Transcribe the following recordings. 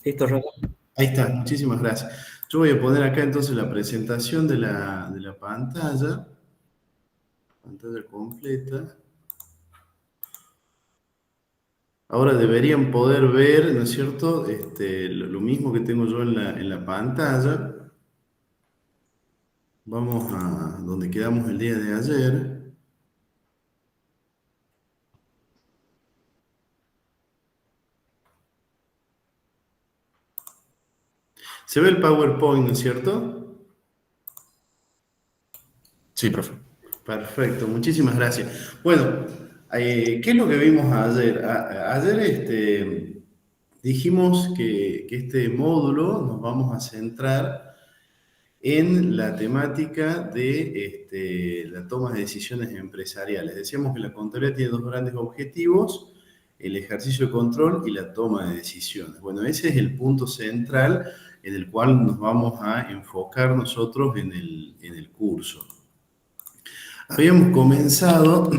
Listo, Rafa. Ahí está, muchísimas gracias. Yo voy a poner acá entonces la presentación de la pantalla completa. Ahora deberían poder ver, ¿no es cierto? Lo mismo que tengo yo en la pantalla. Vamos a donde quedamos el día de ayer. Se ve el PowerPoint, ¿no es cierto? Sí, profe. Perfecto, muchísimas gracias. Bueno, ¿qué es lo que vimos ayer? Ayer dijimos que este módulo nos vamos a centrar en la temática de la toma de decisiones empresariales. Decíamos que la contabilidad tiene dos grandes objetivos, el ejercicio de control y la toma de decisiones. Bueno, ese es el punto central en el cual nos vamos a enfocar nosotros en el curso. Habíamos comenzado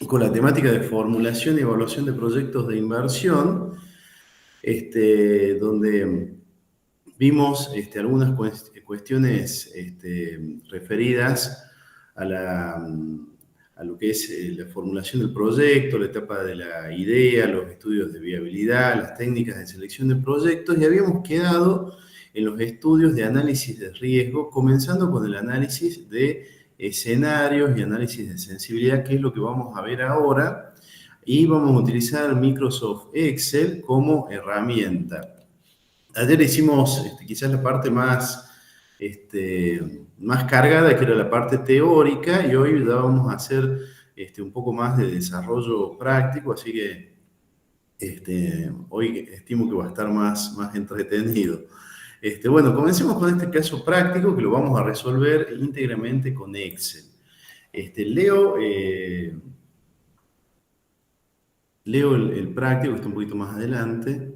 con la temática de formulación y evaluación de proyectos de inversión, donde vimos algunas cuestiones referidas a lo que es la formulación del proyecto, la etapa de la idea, los estudios de viabilidad, las técnicas de selección de proyectos, y habíamos quedado en los estudios de análisis de riesgo, comenzando con el análisis de escenarios y análisis de sensibilidad, que es lo que vamos a ver ahora, y vamos a utilizar Microsoft Excel como herramienta. Ayer hicimos quizás la parte más cargada, que era la parte teórica, y hoy ya vamos a hacer un poco más de desarrollo práctico, así que hoy estimo que va a estar más entretenido. Bueno, comencemos con este caso práctico que lo vamos a resolver íntegramente con Excel. Leo el práctico, que está un poquito más adelante.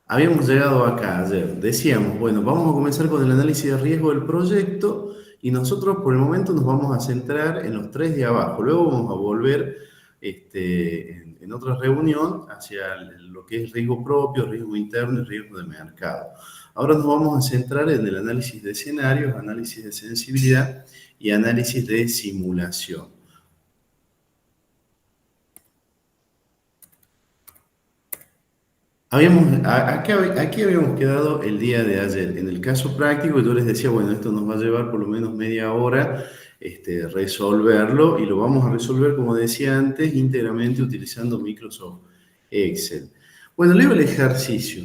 Habíamos llegado acá ayer, decíamos, bueno, vamos a comenzar con el análisis de riesgo del proyecto y nosotros por el momento nos vamos a centrar en los tres de abajo. Luego vamos a volver en otra reunión hacia lo que es riesgo propio, riesgo interno y riesgo de mercado. Ahora nos vamos a centrar en el análisis de escenarios, análisis de sensibilidad y análisis de simulación. Aquí habíamos quedado el día de ayer. En el caso práctico, yo les decía, bueno, esto nos va a llevar por lo menos media hora resolverlo y lo vamos a resolver, como decía antes, íntegramente utilizando Microsoft Excel. Bueno, leo el ejercicio.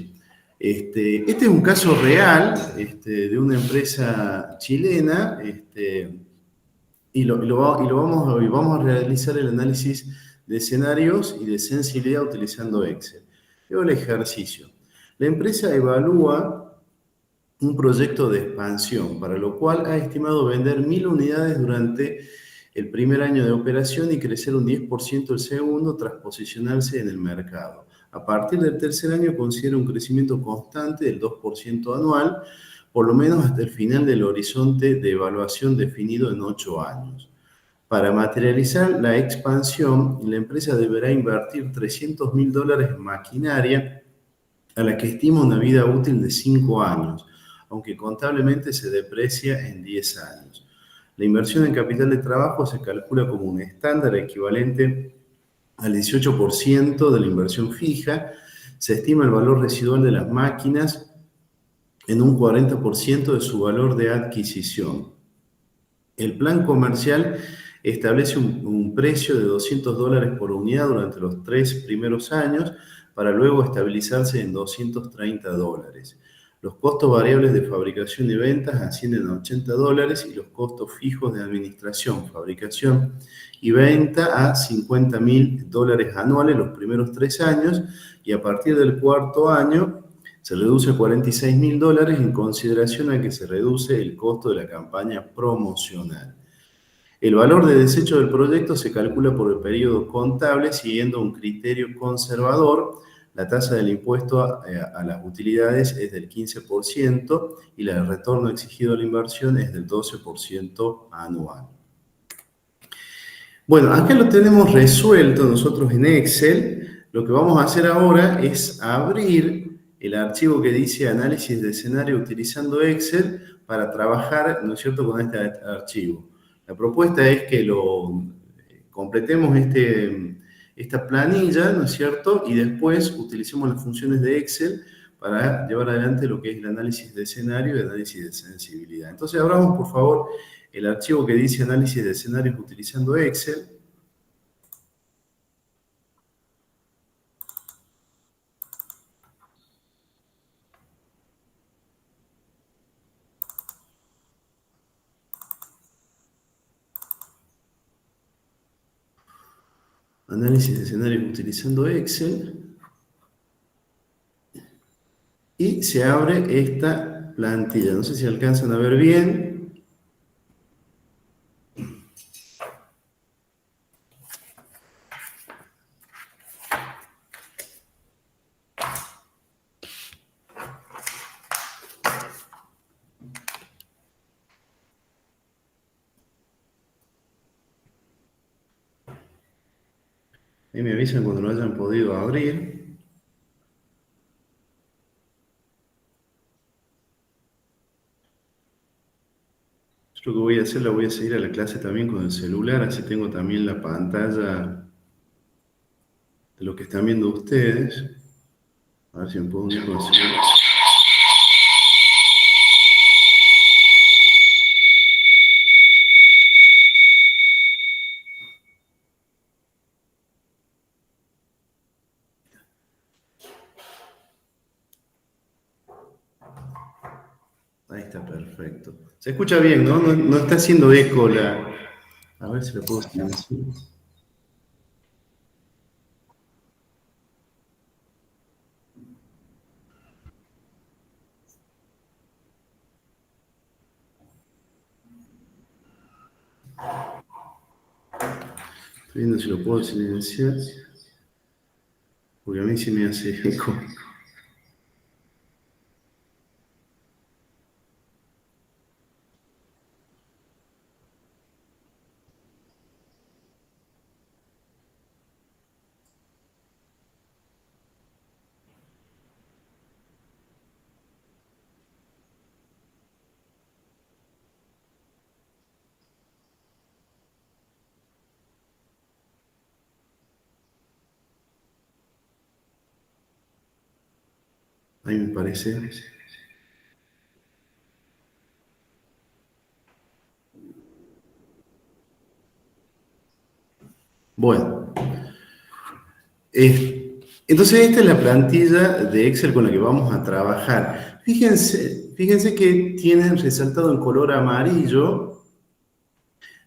Este es un caso real de una empresa chilena y vamos a realizar el análisis de escenarios y de sensibilidad utilizando Excel. Leo el ejercicio. La empresa evalúa un proyecto de expansión, para lo cual ha estimado vender 1.000 unidades durante el primer año de operación y crecer un 10% el segundo tras posicionarse en el mercado. A partir del tercer año considera un crecimiento constante del 2% anual, por lo menos hasta el final del horizonte de evaluación definido en 8 años. Para materializar la expansión, la empresa deberá invertir $300.000 en maquinaria, a la que estima una vida útil de 5 años, aunque contablemente se deprecia en 10 años. La inversión en capital de trabajo se calcula como un estándar equivalente al 18% de la inversión fija. Se estima el valor residual de las máquinas en un 40% de su valor de adquisición. El plan comercial establece un precio de $200 por unidad durante los 3 primeros años para luego estabilizarse en $230. Los costos variables de fabricación y ventas ascienden a $80 y los costos fijos de administración, fabricación y venta a $50.000 anuales los primeros 3 años, y a partir del cuarto año se reduce a $46.000 en consideración a que se reduce el costo de la campaña promocional. El valor de desecho del proyecto se calcula por el periodo contable siguiendo un criterio conservador. La tasa del impuesto a las utilidades es del 15% y el retorno exigido a la inversión es del 12% anual. Bueno, acá lo tenemos resuelto nosotros en Excel. Lo que vamos a hacer ahora es abrir el archivo que dice análisis de escenario utilizando Excel para trabajar, ¿no es cierto?, con este archivo. La propuesta es que lo completemos esta planilla, ¿no es cierto?, y después utilicemos las funciones de Excel para llevar adelante lo que es el análisis de escenario y el análisis de sensibilidad. Entonces, abramos, por favor, el archivo que dice análisis de escenarios utilizando Excel. Análisis de escenarios utilizando Excel. Y se abre esta plantilla. No sé si alcanzan a ver bien. Ahí me avisan cuando lo hayan podido abrir. Yo lo que voy a hacer, la voy a seguir a la clase también con el celular, así tengo también la pantalla de lo que están viendo ustedes. A ver si me puedo unir con el celular. Ahí está, perfecto. Se escucha bien, ¿no? No está haciendo eco la... A ver si lo puedo silenciar. Estoy viendo si lo puedo silenciar. Porque a mí sí me hace eco. Ahí me parece. Bueno, entonces esta es la plantilla de Excel con la que vamos a trabajar. Fíjense que tienen resaltado en color amarillo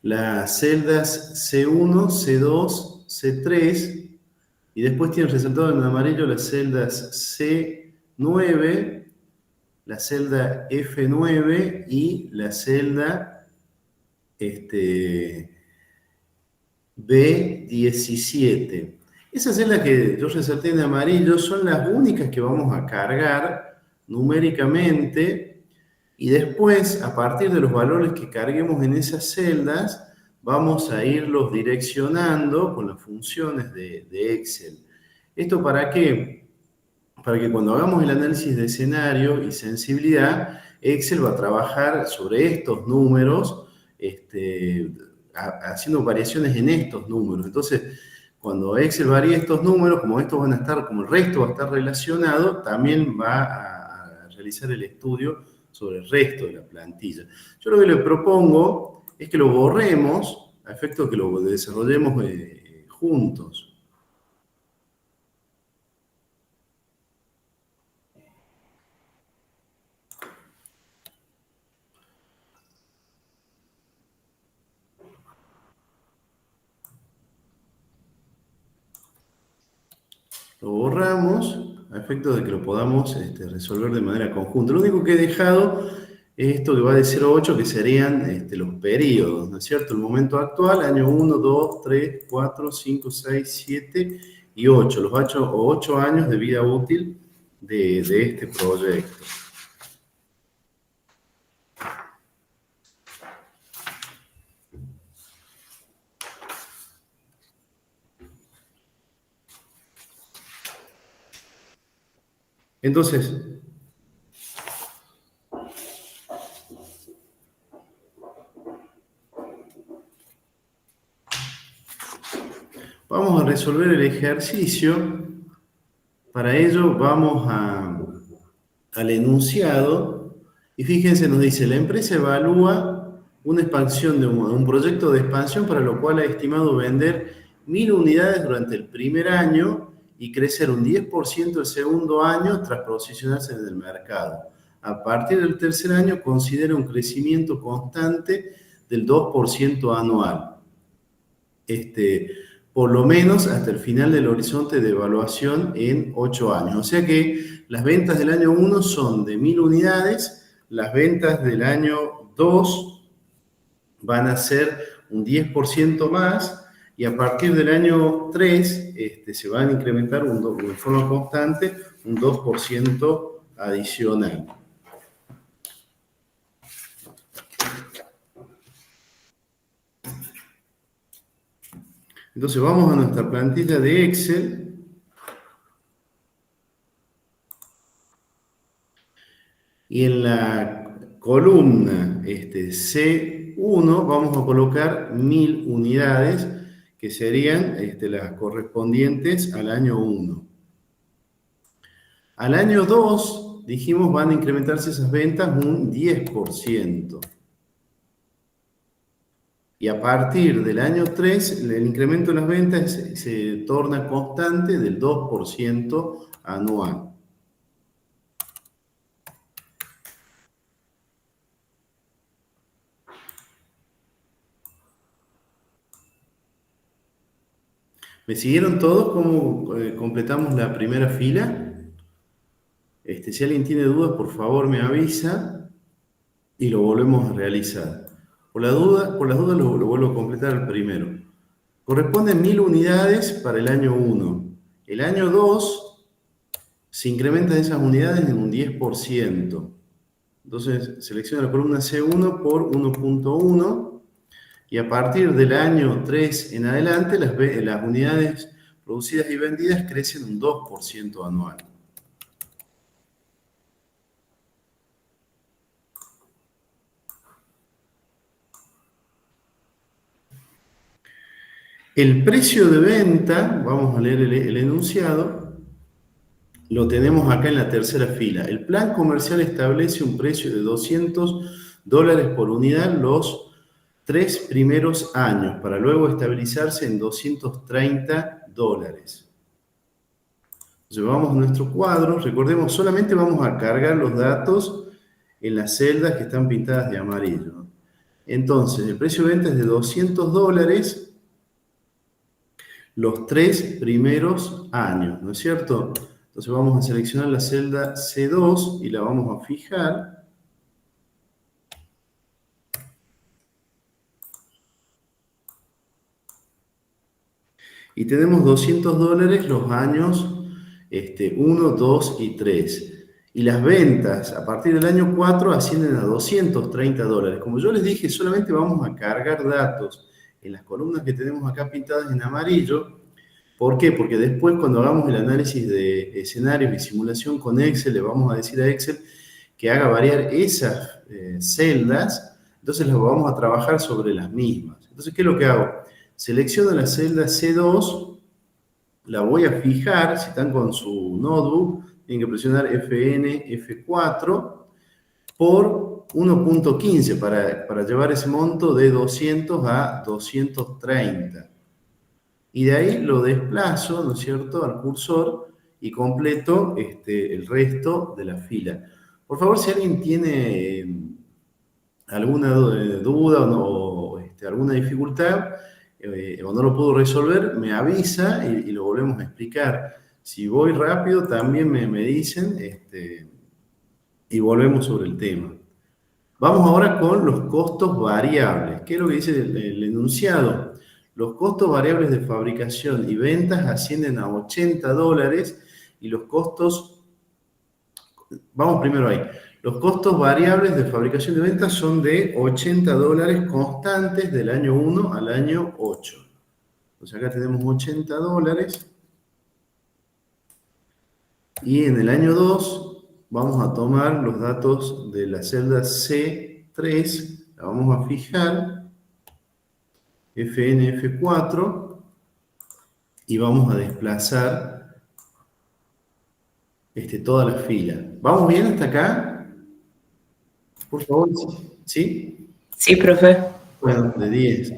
las celdas C1, C2, C3 y después tienen resaltado en amarillo las celdas C9, la celda F9 y la celda B17. Esas celdas que yo resalté en amarillo son las únicas que vamos a cargar numéricamente y después, a partir de los valores que carguemos en esas celdas, vamos a irlos direccionando con las funciones de Excel. ¿Esto para qué? Para que cuando hagamos el análisis de escenario y sensibilidad, Excel va a trabajar sobre estos números, haciendo variaciones en estos números. Entonces, cuando Excel varíe estos números, como estos van a estar, como el resto va a estar relacionado, también va a realizar el estudio sobre el resto de la plantilla. Yo lo que le propongo es que lo borremos, a efecto de que lo desarrollemos juntos. Lo borramos a efecto de que lo podamos resolver de manera conjunta. Lo único que he dejado es esto que va de 0 a 8, que serían los periodos, ¿no es cierto? El momento actual, año 1, 2, 3, 4, 5, 6, 7 y 8. Los 8 años de vida útil de este proyecto. Entonces, vamos a resolver el ejercicio. Para ello vamos al enunciado y fíjense, nos dice, la empresa evalúa una expansión de un proyecto de expansión para lo cual ha estimado vender 1.000 unidades durante el primer año y crecer un 10% el segundo año tras posicionarse en el mercado. A partir del tercer año considera un crecimiento constante del 2% anual. Por lo menos hasta el final del horizonte de evaluación en 8 años. O sea que las ventas del año 1 son de 1.000 unidades, las ventas del año 2 van a ser un 10% más y a partir del año 3 se van a incrementar de forma constante un 2% adicional. Entonces vamos a nuestra plantilla de Excel. Y en la columna C1 vamos a colocar 1.000 unidades, que serían las correspondientes al año 1. Al año 2, dijimos, van a incrementarse esas ventas un 10%. Y a partir del año 3, el incremento de las ventas se torna constante del 2% anual. ¿Me siguieron todos cómo completamos la primera fila? Si alguien tiene dudas, por favor me avisa y lo volvemos a realizar. Por las dudas lo vuelvo a completar el primero. Corresponden 1.000 unidades para el año 1. El año 2 se incrementan esas unidades en un 10%. Entonces selecciona la columna C1 por 1.1 y a partir del año 3 en adelante las unidades producidas y vendidas crecen un 2% anual. El precio de venta, vamos a leer el enunciado, lo tenemos acá en la tercera fila. El plan comercial establece un precio de $200 por unidad los 3 primeros años, para luego estabilizarse en $230. Entonces vamos a nuestro cuadro, recordemos, solamente vamos a cargar los datos en las celdas que están pintadas de amarillo. Entonces, el precio de venta es de $200 los 3 primeros años, ¿no es cierto? Entonces vamos a seleccionar la celda C2 y la vamos a fijar. Y tenemos $200 los años 1, 2 y 3. Y las ventas a partir del año 4 ascienden a $230. Como yo les dije, solamente vamos a cargar datos en las columnas que tenemos acá pintadas en amarillo. ¿Por qué? Porque después cuando hagamos el análisis de escenarios y simulación con Excel, le vamos a decir a Excel que haga variar esas celdas, entonces las vamos a trabajar sobre las mismas. Entonces, ¿qué es lo que hago? Selecciono la celda C2, la voy a fijar, si están con su notebook, tienen que presionar FN, F4, por 1.15 para llevar ese monto de 200 a 230. Y de ahí lo desplazo, ¿no es cierto?, al cursor y completo el resto de la fila. Por favor, si alguien tiene alguna duda o alguna dificultad o no lo puedo resolver, me avisa y lo volvemos a explicar. Si voy rápido, también me dicen y volvemos sobre el tema. Vamos ahora con los costos variables. ¿Qué es lo que dice el enunciado? Los costos variables de fabricación y ventas ascienden a $80 y los costos... Vamos primero ahí. Los costos variables de fabricación y ventas son de $80 constantes del año 1 al año 8. Entonces acá tenemos $80. Y en el año 2 vamos a tomar los datos de la celda C3, la vamos a fijar, FN, F4, y vamos a desplazar toda la fila. ¿Vamos bien hasta acá? Por favor, ¿sí? Sí, profe. Bueno, de 10.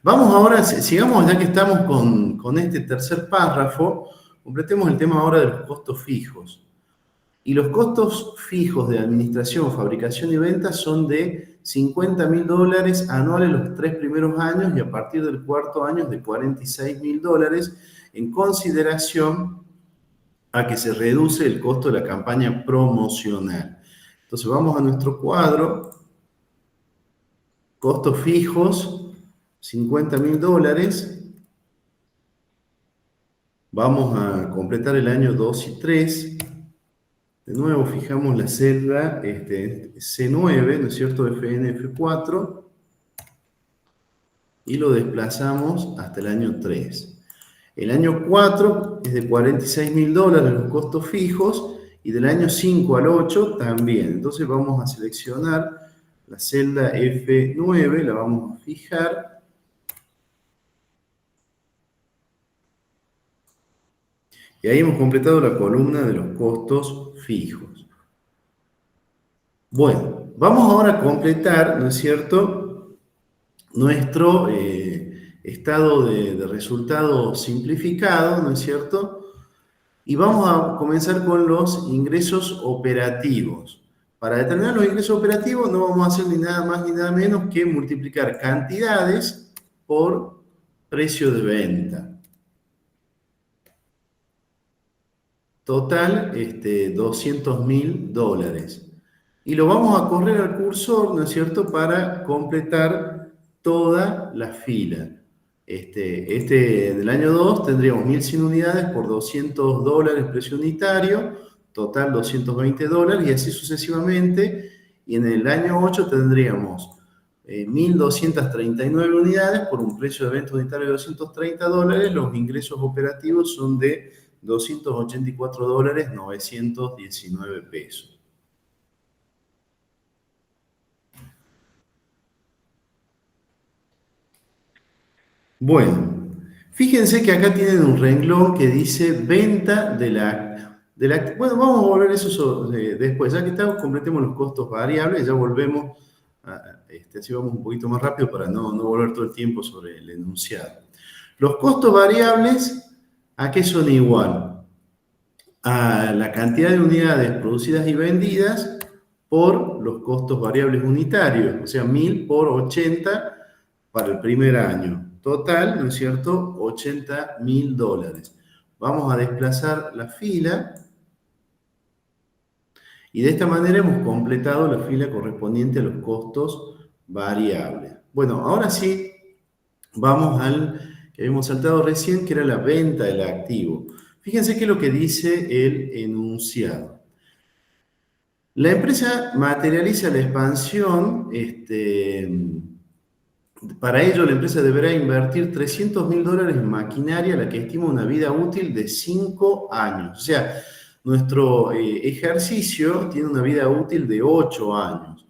Vamos ahora, sigamos ya que estamos con este tercer párrafo, completemos el tema ahora de los costos fijos. Y los costos fijos de administración, fabricación y venta son de $50.000 anuales los 3 primeros años y a partir del cuarto año de $46.000 en consideración a que se reduce el costo de la campaña promocional. Entonces vamos a nuestro cuadro, costos fijos, $50.000. Vamos a completar el año 2 y 3. De nuevo, fijamos la celda C9, ¿no es cierto? FN, F4. Y lo desplazamos hasta el año 3. El año 4 es de $46.000 los costos fijos y del año 5 al 8 también. Entonces vamos a seleccionar la celda F9, la vamos a fijar. Y ahí hemos completado la columna de los costos fijos. Bueno, vamos ahora a completar, ¿no es cierto?, nuestro estado de resultado simplificado, ¿no es cierto? Y vamos a comenzar con los ingresos operativos. Para determinar los ingresos operativos no vamos a hacer ni nada más ni nada menos que multiplicar cantidades por precio de venta. Total, $200.000. Y lo vamos a correr al cursor, ¿no es cierto?, para completar toda la fila. Del año 2 tendríamos 1.100 unidades por $200 precio unitario, total $220 y así sucesivamente. Y en el año 8 tendríamos 1.239 unidades por un precio de venta unitario de $230. Los ingresos operativos son de $284.919. Bueno, fíjense que acá tienen un renglón que dice venta de la... Bueno, vamos a volver a eso después. Ya que estamos, completemos los costos variables, ya volvemos, así vamos un poquito más rápido para no volver todo el tiempo sobre el enunciado. Los costos variables, ¿a qué son igual? A la cantidad de unidades producidas y vendidas por los costos variables unitarios, o sea, 1.000 por 80 para el primer año. Total, ¿no es cierto?, $80.000. Vamos a desplazar la fila y de esta manera hemos completado la fila correspondiente a los costos variables. Bueno, ahora sí, vamos al que habíamos saltado recién, que era la venta del activo. Fíjense qué es lo que dice el enunciado. La empresa materializa la expansión, para ello, la empresa deberá invertir $300.000 en maquinaria, la que estima una vida útil de 5 años. O sea, nuestro ejercicio tiene una vida útil de 8 años,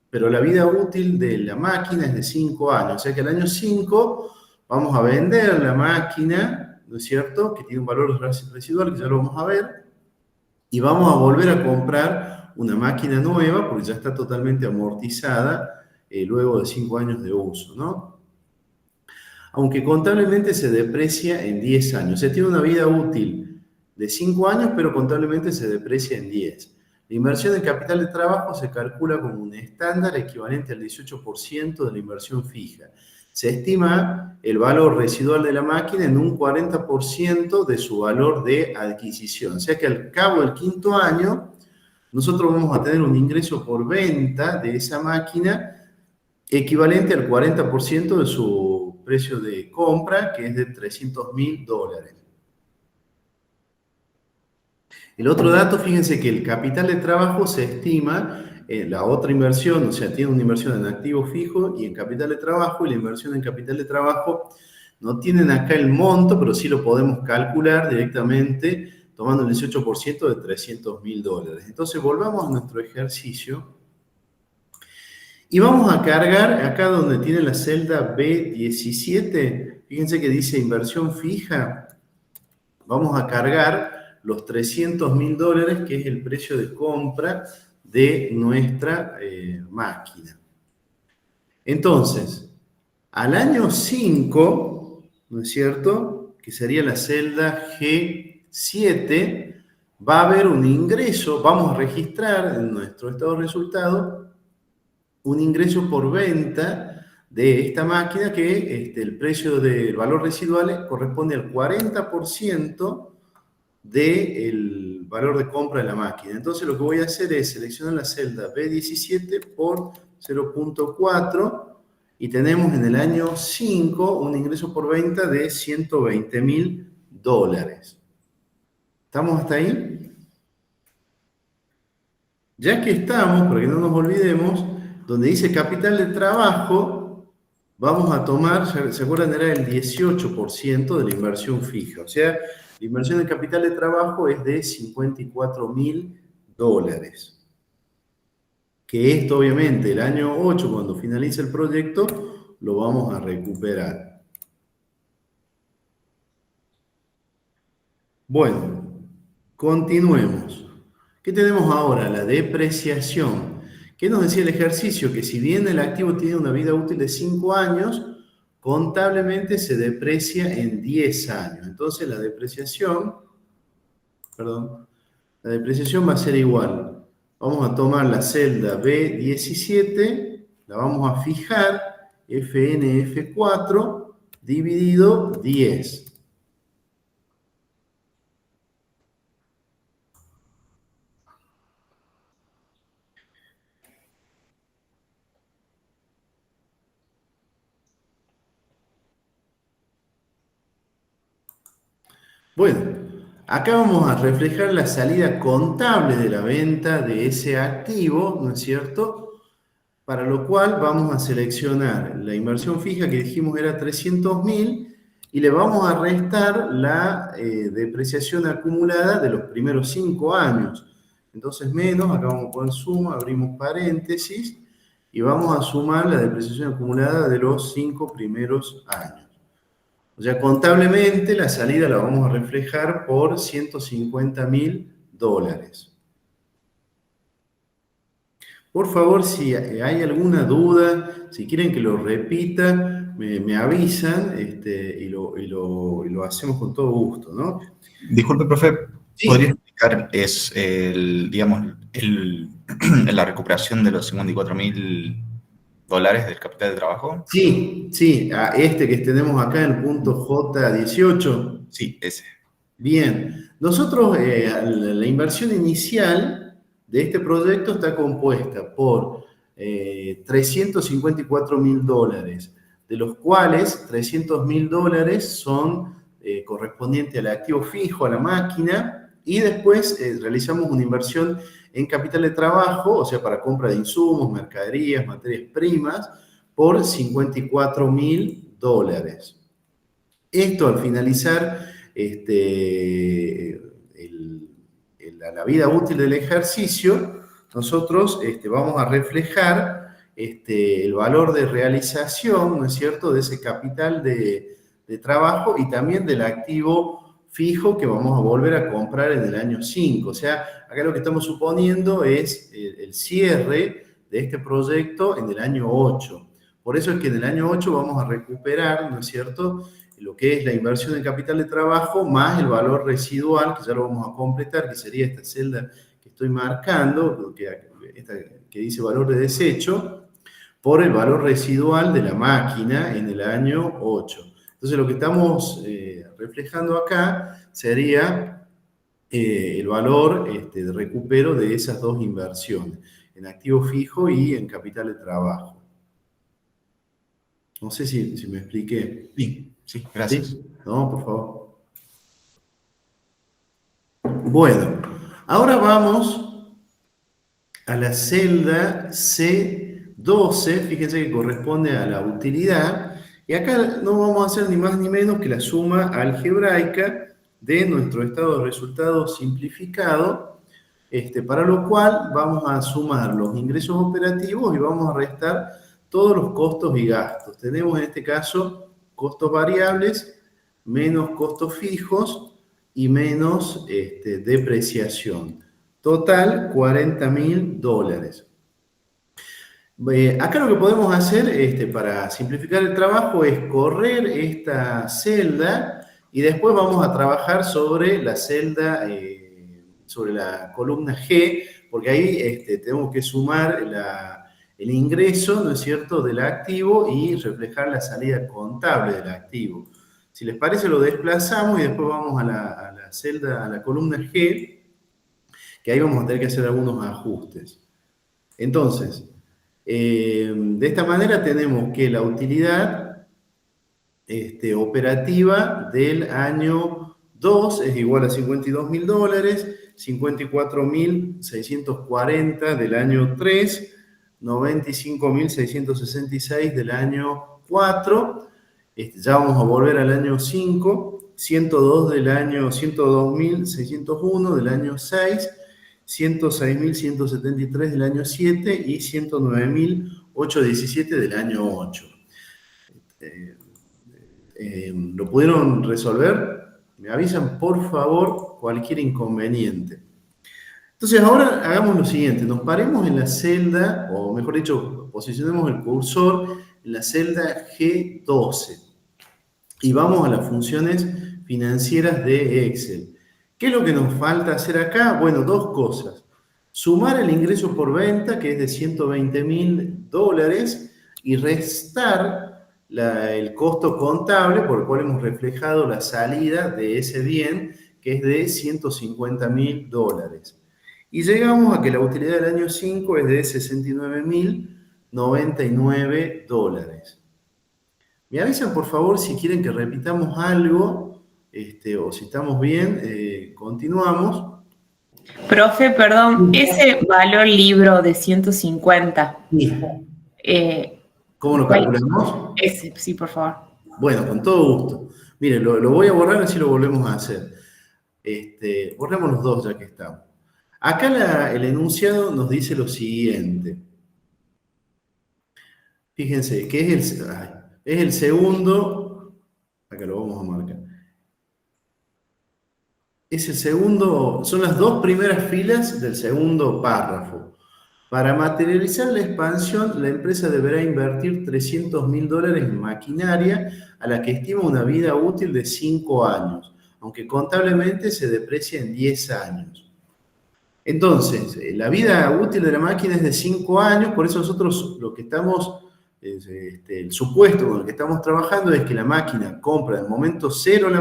pero la vida útil de la máquina es de 5 años. O sea que al año 5 vamos a vender la máquina, ¿no es cierto?, que tiene un valor residual, que ya lo vamos a ver, y vamos a volver a comprar una máquina nueva, porque ya está totalmente amortizada, luego de 5 años de uso, ¿no? Aunque contablemente se deprecia en 10 años. O sea, tiene una vida útil de 5 años, pero contablemente se deprecia en 10. La inversión en capital de trabajo se calcula como un estándar equivalente al 18% de la inversión fija. Se estima el valor residual de la máquina en un 40% de su valor de adquisición. O sea que al cabo del 5º año, nosotros vamos a tener un ingreso por venta de esa máquina equivalente al 40% de su precio de compra, que es de $300.000. El otro dato, fíjense que el capital de trabajo se estima, la otra inversión, o sea, tiene una inversión en activo fijo y en capital de trabajo, y la inversión en capital de trabajo no tienen acá el monto, pero sí lo podemos calcular directamente tomando el 18% de $300.000. Entonces volvamos a nuestro ejercicio y vamos a cargar acá donde tiene la celda B17, fíjense que dice inversión fija, vamos a cargar los $300.000, que es el precio de compra de nuestra máquina. Entonces, al año 5, ¿no es cierto?, que sería la celda G7, va a haber un ingreso, vamos a registrar en nuestro estado de resultado un ingreso por venta de esta máquina que el precio del valor residual corresponde al 40% del valor de compra de la máquina. Entonces lo que voy a hacer es seleccionar la celda B17 por 0.4 y tenemos en el año 5 un ingreso por venta de $120.000. ¿Estamos hasta ahí? Ya que estamos, para que no nos olvidemos, donde dice capital de trabajo, vamos a tomar, ¿se acuerdan? Era el 18% de la inversión fija. O sea, la inversión en capital de trabajo es de $54.000. Que esto, obviamente, el año 8, cuando finalice el proyecto, lo vamos a recuperar. Bueno, continuemos. ¿Qué tenemos ahora? La depreciación. ¿Qué nos decía el ejercicio? Que si bien el activo tiene una vida útil de 5 años, contablemente se deprecia en 10 años. Entonces la depreciación va a ser igual. Vamos a tomar la celda B17, la vamos a fijar, FNF4, dividido 10. Bueno, acá vamos a reflejar la salida contable de la venta de ese activo, ¿no es cierto? Para lo cual vamos a seleccionar la inversión fija que dijimos era $300.000 y le vamos a restar la depreciación acumulada de los primeros 5 años. Entonces menos, acá vamos a poner suma, abrimos paréntesis y vamos a sumar la depreciación acumulada de los 5 primeros años. O sea, contablemente la salida la vamos a reflejar por $150.000. Por favor, si hay alguna duda, si quieren que lo repita, me avisan y lo hacemos con todo gusto, ¿no? Disculpe, profe, Sí. ¿podría explicar la recuperación de los $54.000 del capital de trabajo? Sí, a este que tenemos acá en el punto J18. Sí, ese. Bien, nosotros, la inversión inicial de este proyecto está compuesta por $354.000, de los cuales $300.000 son correspondientes al activo fijo, a la máquina, y después realizamos una inversión en capital de trabajo, o sea, para compra de insumos, mercaderías, materias primas, por $54.000. Esto al finalizar la vida útil del ejercicio, nosotros vamos a reflejar el valor de realización, ¿no es cierto?, de ese capital de trabajo y también del activo fijo que vamos a volver a comprar en el año 5. O sea, acá lo que estamos suponiendo es el cierre de este proyecto en el año 8. Por eso es que en el año 8 vamos a recuperar, ¿no es cierto?, lo que es la inversión en capital de trabajo más el valor residual, que ya lo vamos a completar, que sería esta celda que estoy marcando, esta que dice valor de desecho, por el valor residual de la máquina en el año 8. Entonces lo que estamos reflejando acá sería el valor de recupero de esas dos inversiones, en activo fijo y en capital de trabajo. No sé si me expliqué. Sí, gracias. ¿Sí? No, por favor. Bueno, ahora vamos a la celda C12, fíjense que corresponde a la utilidad, y acá no vamos a hacer ni más ni menos que la suma algebraica de nuestro estado de resultados simplificado, para lo cual vamos a sumar los ingresos operativos y vamos a restar todos los costos y gastos. Tenemos en este caso costos variables, menos costos fijos y menos depreciación. Total, $40.000. Acá lo que podemos hacer para simplificar el trabajo es correr esta celda y después vamos a trabajar sobre la celda, sobre la columna G, porque ahí tenemos que sumar el ingreso, ¿no es cierto?, del activo y reflejar la salida contable del activo. Si les parece, lo desplazamos y después vamos a la celda, a la columna G, que ahí vamos a tener que hacer algunos ajustes. Entonces, de esta manera tenemos que la utilidad operativa del año 2 es igual a $52.000, 54.640 del año 3, 95.666 del año 4, ya vamos a volver al año 5, 102.601 del año 6, 106.173 del año 7 y 109.817 del año 8. ¿Lo pudieron resolver? Me avisan, por favor, cualquier inconveniente. Entonces, ahora hagamos lo siguiente. Nos paremos en la celda, o mejor dicho, posicionemos el cursor en la celda G12 y vamos a las funciones financieras de Excel. ¿Qué es lo que nos falta hacer acá? Bueno, dos cosas. Sumar el ingreso por venta, que es de $120.000, y restar el costo contable por el cual hemos reflejado la salida de ese bien, que es de $150.000. Y llegamos a que la utilidad del año 5 es de $69.099. Me avisan, por favor, si quieren que repitamos algo, o si estamos bien, continuamos. Profe, perdón, ese valor libro de 150. ¿Cómo lo calculamos? Ese, sí, por favor. Bueno, con todo gusto. Miren, lo voy a borrar, así lo volvemos a hacer. Borremos los dos ya que estamos. Acá el enunciado nos dice lo siguiente. Fíjense que es el segundo, acá lo vamos a marcar. Es el segundo, son las dos primeras filas del segundo párrafo. Para materializar la expansión, la empresa deberá invertir $300.000 en maquinaria a la que estima una vida útil de 5 años, aunque contablemente se deprecia en 10 años. Entonces, la vida útil de la máquina es de 5 años, por eso nosotros lo que estamos, el supuesto con el que estamos trabajando es que la máquina compra en el momento cero la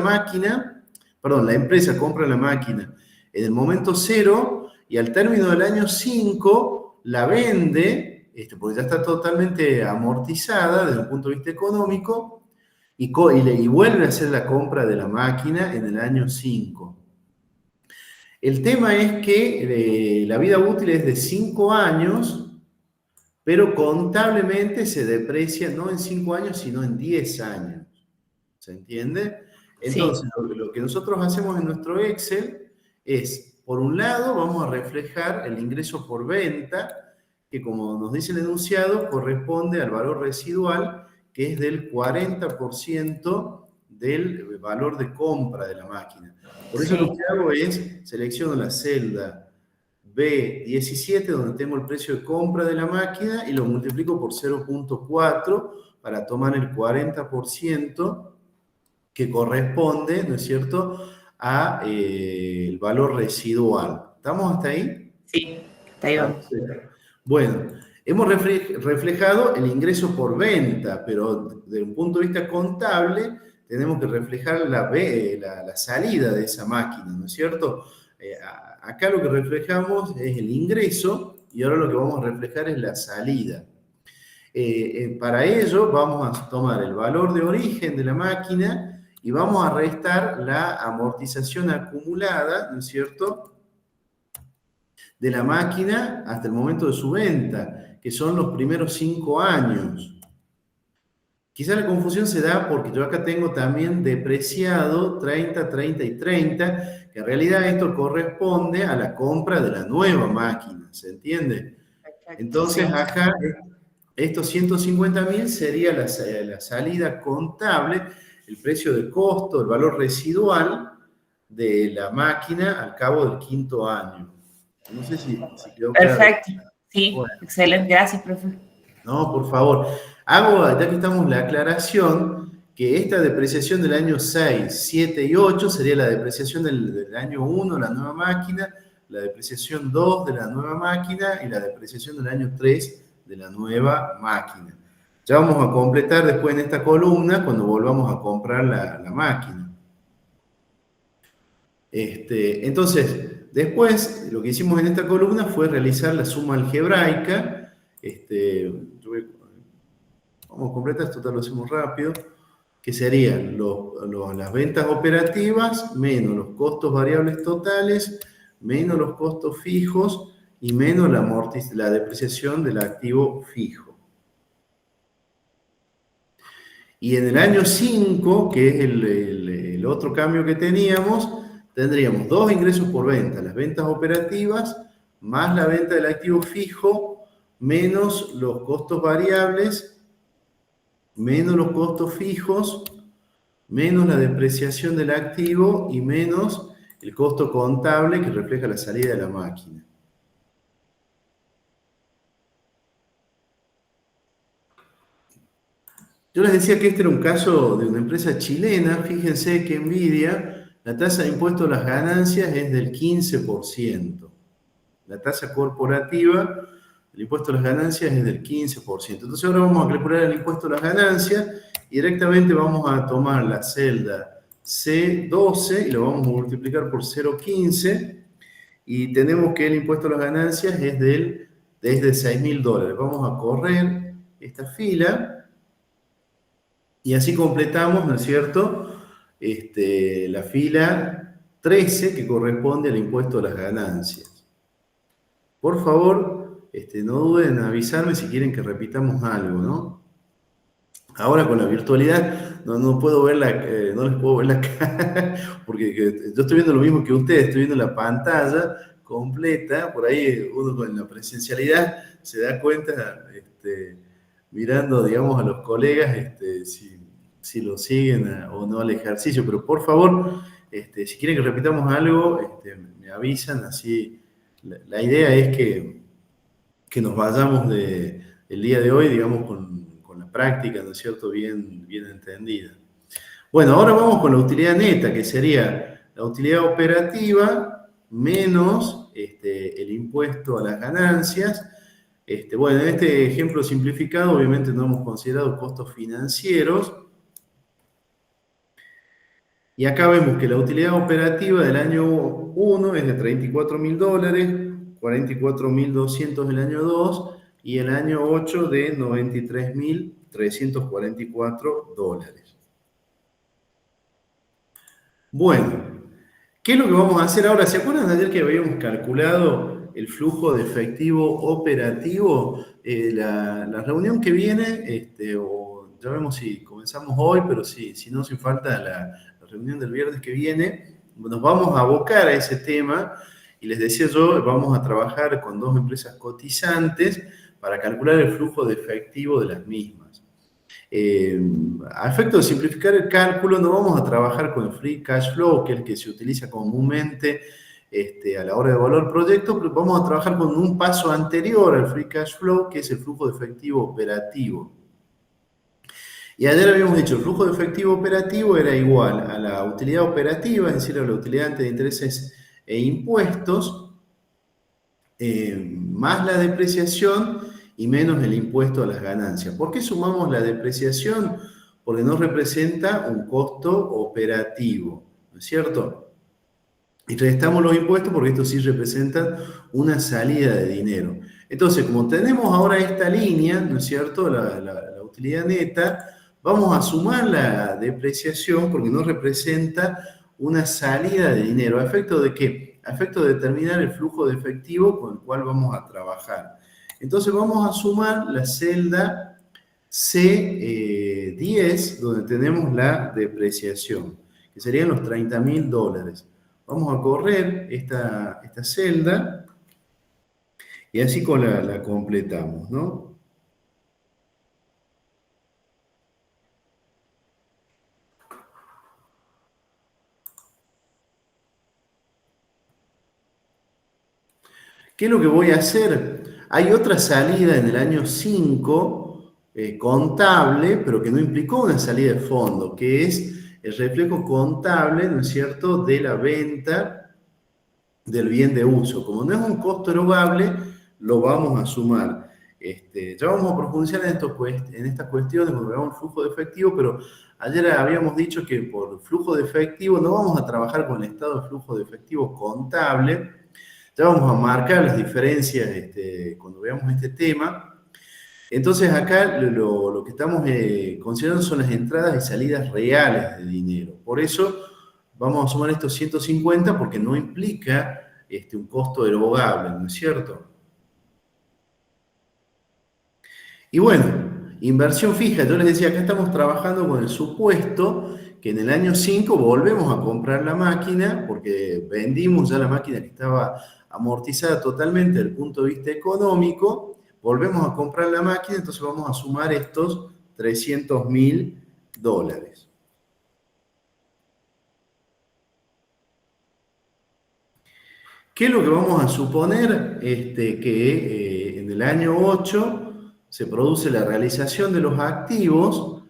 empresa compra la máquina en el momento cero y al término del año 5 la vende, porque ya está totalmente amortizada desde un punto de vista económico, y vuelve a hacer la compra de la máquina en el año 5. El tema es que la vida útil es de 5 años, pero contablemente se deprecia no en 5 años, sino en 10 años. ¿Se entiende? Entonces, sí. Lo que nosotros hacemos en nuestro Excel es, por un lado, vamos a reflejar el ingreso por venta, que como nos dice el enunciado, corresponde al valor residual, que es del 40% del valor de compra de la máquina. Por eso lo que hago es, selecciono la celda B17, donde tengo el precio de compra de la máquina, y lo multiplico por 0.4 para tomar el 40% que corresponde, ¿no es cierto?, a el valor residual. ¿Estamos hasta ahí? Sí, está ahí vamos. Bueno, hemos reflejado el ingreso por venta, pero desde un punto de vista contable tenemos que reflejar la salida de esa máquina, ¿no es cierto? Acá lo que reflejamos es el ingreso y ahora lo que vamos a reflejar es la salida. Para ello vamos a tomar el valor de origen de la máquina y vamos a restar la amortización acumulada, ¿no es cierto?, de la máquina hasta el momento de su venta, que son los primeros 5 años. Quizá la confusión se da porque yo acá tengo también depreciado 30, 30 y 30, que en realidad esto corresponde a la compra de la nueva máquina, ¿se entiende? Perfecto, Entonces sí. acá estos 150.000 sería la salida contable, el precio de costo, el valor residual de la máquina al cabo del quinto año. No sé si quedó claro. Perfecto. Sí, Bueno, excelente. Gracias, profe. no, por favor. Hago, ya que estamos, la aclaración que esta depreciación del año 6, 7 y 8 sería la depreciación del año 1, la nueva máquina, la depreciación 2 de la nueva máquina y la depreciación del año 3 de la nueva máquina. Ya vamos a completar después en esta columna cuando volvamos a comprar la máquina. Entonces, después lo que hicimos en esta columna fue realizar la suma algebraica. Vamos a completar, esto lo hacemos rápido, que serían las ventas operativas menos los costos variables totales, menos los costos fijos y menos la depreciación del activo fijo. Y en el año 5, que es el otro cambio que teníamos, tendríamos dos ingresos por venta, las ventas operativas más la venta del activo fijo, menos los costos variables, menos los costos fijos, menos la depreciación del activo y menos el costo contable que refleja la salida de la máquina. Yo les decía que este era un caso de una empresa chilena. Fíjense que envidia, la tasa de impuesto a las ganancias es del 15%. La tasa corporativa, el impuesto a las ganancias es del 15%. Entonces ahora vamos a calcular el impuesto a las ganancias y directamente vamos a tomar la celda C12 y lo vamos a multiplicar por 0,15 y tenemos que el impuesto a las ganancias es desde $6.000. Vamos a correr esta fila y así completamos, ¿no es cierto?, la fila 13 que corresponde al impuesto a las ganancias. Por favor, no duden en avisarme si quieren que repitamos algo, ¿no? Ahora con la virtualidad no puedo ver no les puedo ver la cara, porque yo estoy viendo lo mismo que ustedes, estoy viendo la pantalla completa. Por ahí uno con la presencialidad se da cuenta, mirando, digamos, a los colegas, si lo siguen o no al ejercicio. Pero por favor, si quieren que repitamos algo, me avisan, así. La idea es que nos vayamos el día de hoy, digamos, con la práctica, ¿no es cierto?, bien entendida. Bueno, ahora vamos con la utilidad neta, que sería la utilidad operativa menos el impuesto a las ganancias. Bueno, en este ejemplo simplificado, obviamente no hemos considerado costos financieros. Y acá vemos que la utilidad operativa del año 1 es de $34.000, 44.200 el año 2 y el año 8 de $93.344. Bueno, ¿qué es lo que vamos a hacer ahora? ¿Se acuerdan de ayer que habíamos calculado el flujo de efectivo operativo? La reunión que viene, o ya vemos si comenzamos hoy, pero si no, sin falta la reunión del viernes que viene, nos vamos a abocar a ese tema. Y les decía yo, vamos a trabajar con dos empresas cotizantes para calcular el flujo de efectivo de las mismas. A efecto de simplificar el cálculo, no vamos a trabajar con el free cash flow, que es el que se utiliza comúnmente a la hora de evaluar el proyecto, pero vamos a trabajar con un paso anterior al free cash flow, que es el flujo de efectivo operativo. Y ayer habíamos dicho, el flujo de efectivo operativo era igual a la utilidad operativa, es decir, a la utilidad antes de intereses e impuestos, más la depreciación y menos el impuesto a las ganancias. ¿Por qué sumamos la depreciación? Porque no representa un costo operativo, ¿no es cierto? Y restamos los impuestos porque estos sí representan una salida de dinero. Entonces, como tenemos ahora esta línea, ¿no es cierto?, la utilidad neta, vamos a sumar la depreciación porque no representa una salida de dinero. ¿A efecto de qué? A efecto de determinar el flujo de efectivo con el cual vamos a trabajar. Entonces vamos a sumar la celda C10, donde tenemos la depreciación, que serían los $30.000. Vamos a correr esta celda y así la completamos, ¿no? ¿Qué es lo que voy a hacer? Hay otra salida en el año 5, contable, pero que no implicó una salida de fondo, que es el reflejo contable, ¿no es cierto?, de la venta del bien de uso. Como no es un costo erogable, lo vamos a sumar. Ya vamos a profundizar en estas cuestiones cuando veamos el flujo de efectivo, pero ayer habíamos dicho que por flujo de efectivo no vamos a trabajar con el estado de flujo de efectivo contable. Ya vamos a marcar las diferencias cuando veamos este tema. Entonces acá lo que estamos considerando son las entradas y salidas reales de dinero. Por eso vamos a sumar estos 150 porque no implica un costo erogable, ¿no es cierto? Y bueno, inversión fija. Yo les decía, acá estamos trabajando con el supuesto que en el año 5 volvemos a comprar la máquina porque vendimos ya la máquina que estaba amortizada totalmente desde el punto de vista económico. Volvemos a comprar la máquina, entonces vamos a sumar estos $300.000. ¿Qué es lo que vamos a suponer? Que en el año 8 se produce la realización de los activos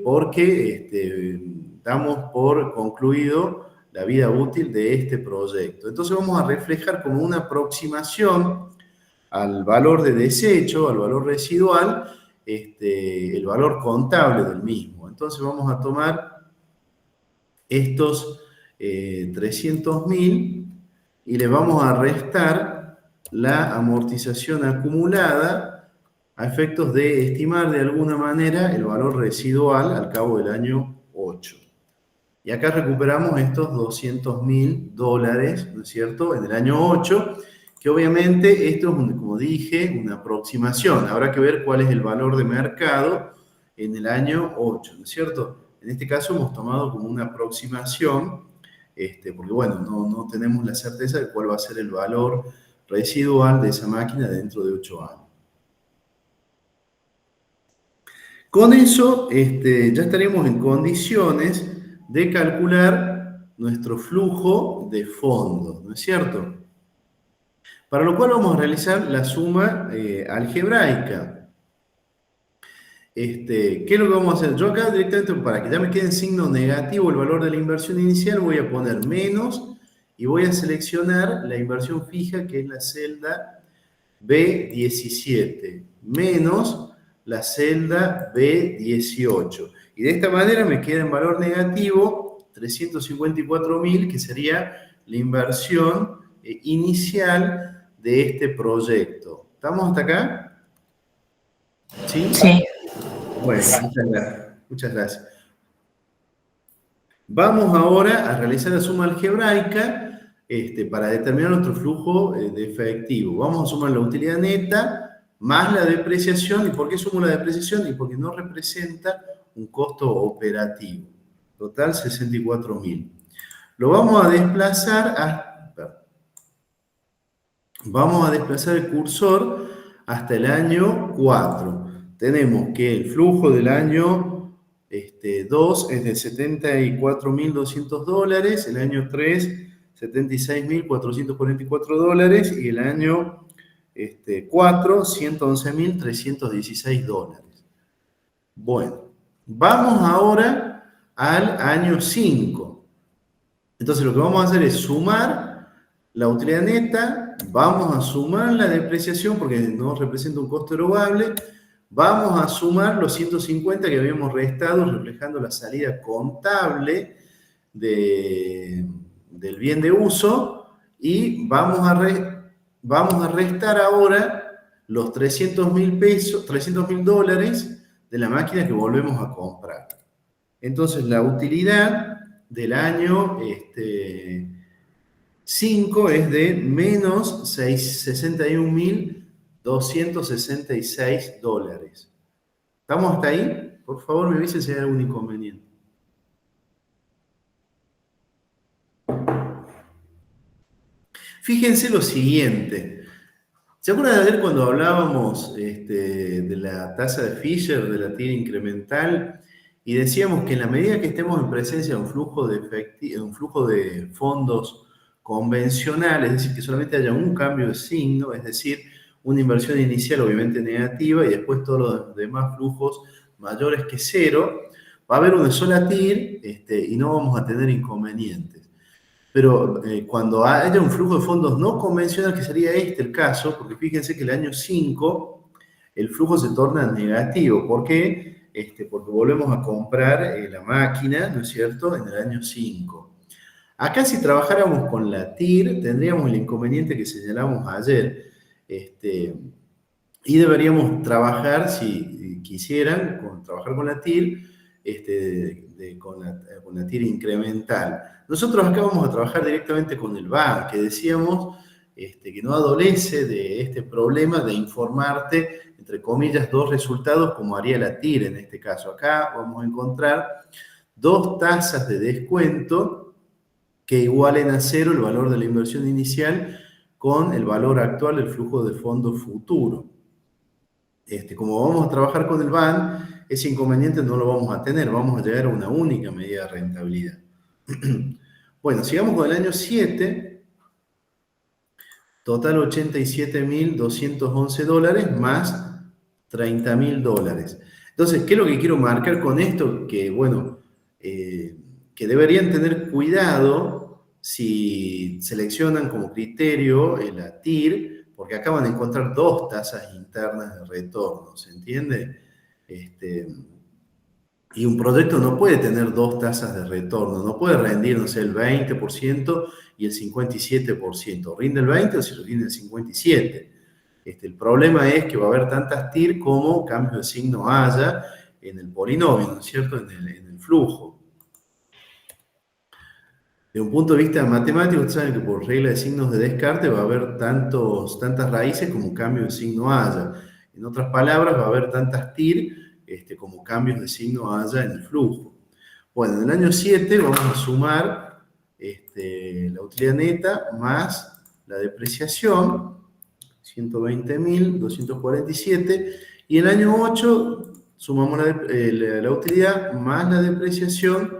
porque damos por concluido la vida útil de este proyecto. Entonces vamos a reflejar como una aproximación al valor de desecho, al valor residual, el valor contable del mismo. Entonces vamos a tomar estos 300.000 y le vamos a restar la amortización acumulada a efectos de estimar de alguna manera el valor residual al cabo del año 8. Y acá recuperamos estos $200.000, ¿no es cierto?, en el año 8, que obviamente esto es, como dije, una aproximación. Habrá que ver cuál es el valor de mercado en el año 8, ¿no es cierto? En este caso hemos tomado como una aproximación, porque bueno, no tenemos la certeza de cuál va a ser el valor residual de esa máquina dentro de 8 años. Con eso ya estaríamos en condiciones de calcular nuestro flujo de fondos, ¿no es cierto? Para lo cual vamos a realizar la suma algebraica. ¿Qué es lo que vamos a hacer? Yo acá directamente, para que ya me quede en signo negativo el valor de la inversión inicial, voy a poner menos y voy a seleccionar la inversión fija, que es la celda B17, menos la celda B18. Y de esta manera me queda en valor negativo 354.000, que sería la inversión inicial de este proyecto. ¿Estamos hasta acá? ¿Sí? Sí. Bueno, muchas gracias. Vamos ahora a realizar la suma algebraica para determinar nuestro flujo de efectivo. Vamos a sumar la utilidad neta más la depreciación. ¿Y por qué sumo la depreciación? Y porque no representa un costo operativo. Total, 64.000. Lo vamos a desplazar vamos a desplazar el cursor hasta el año 4. Tenemos que el flujo del año 2 es de $74.200, el año 3, $76.444 y el año 4, $111.316. Bueno, vamos ahora al año 5. Entonces lo que vamos a hacer es sumar la utilidad neta, vamos a sumar la depreciación porque no representa un costo erogable, vamos a sumar los 150 que habíamos restado reflejando la salida contable del bien de uso y vamos a restar ahora los $300.000 de la máquina que volvemos a comprar. Entonces la utilidad del año 5 es de menos $61.266. ¿Estamos hasta ahí? Por favor, me avisen si hay algún inconveniente. Fíjense lo siguiente. ¿Se acuerdan de ayer cuando hablábamos de la tasa de Fisher, de la tira incremental, y decíamos que en la medida que estemos en presencia de un flujo de fondos convencional, es decir, que solamente haya un cambio de signo, es decir, una inversión inicial obviamente negativa y después todos los demás flujos mayores que cero, va a haber una sola TIR y no vamos a tener inconvenientes. Pero cuando haya un flujo de fondos no convencional, que sería el caso, porque fíjense que el año 5 el flujo se torna negativo. ¿Por qué? Porque volvemos a comprar la máquina, ¿no es cierto?, en el año 5. Acá si trabajáramos con la TIR, tendríamos el inconveniente que señalamos ayer. Y deberíamos trabajar, si quisieran, trabajar con la TIR, con la TIR incremental. Nosotros acá vamos a trabajar directamente con el BAN, que decíamos que no adolece de este problema de informarte, entre comillas, dos resultados como haría la TIR en este caso. Acá vamos a encontrar dos tasas de descuento que igualen a cero el valor de la inversión inicial con el valor actual del flujo de fondos futuro. Como vamos a trabajar con el BAN, ese inconveniente no lo vamos a tener, vamos a llegar a una única medida de rentabilidad. Bueno, sigamos con el año 7, total $87.211 más $30.000. Entonces, ¿qué es lo que quiero marcar con esto? Que, bueno, que deberían tener cuidado si seleccionan como criterio la TIR, porque acá van a encontrar dos tasas internas de retorno, ¿se entiende? Y un proyecto no puede tener dos tasas de retorno, no puede rendir, no sé, el 20% y el 57%. Rinde el 20 o si rinde el 57%. El problema es que va a haber tantas TIR como cambios de signo haya en el polinomio, ¿no es cierto?, en el flujo. De un punto de vista matemático, ustedes saben que por regla de signos de descarte va a haber tantas raíces como cambio de signo haya. En otras palabras, va a haber tantas TIR como cambios de signo haya en el flujo. Bueno, en el año 7 vamos a sumar la utilidad neta más la depreciación, 120.247, y en el año 8 sumamos la utilidad más la depreciación.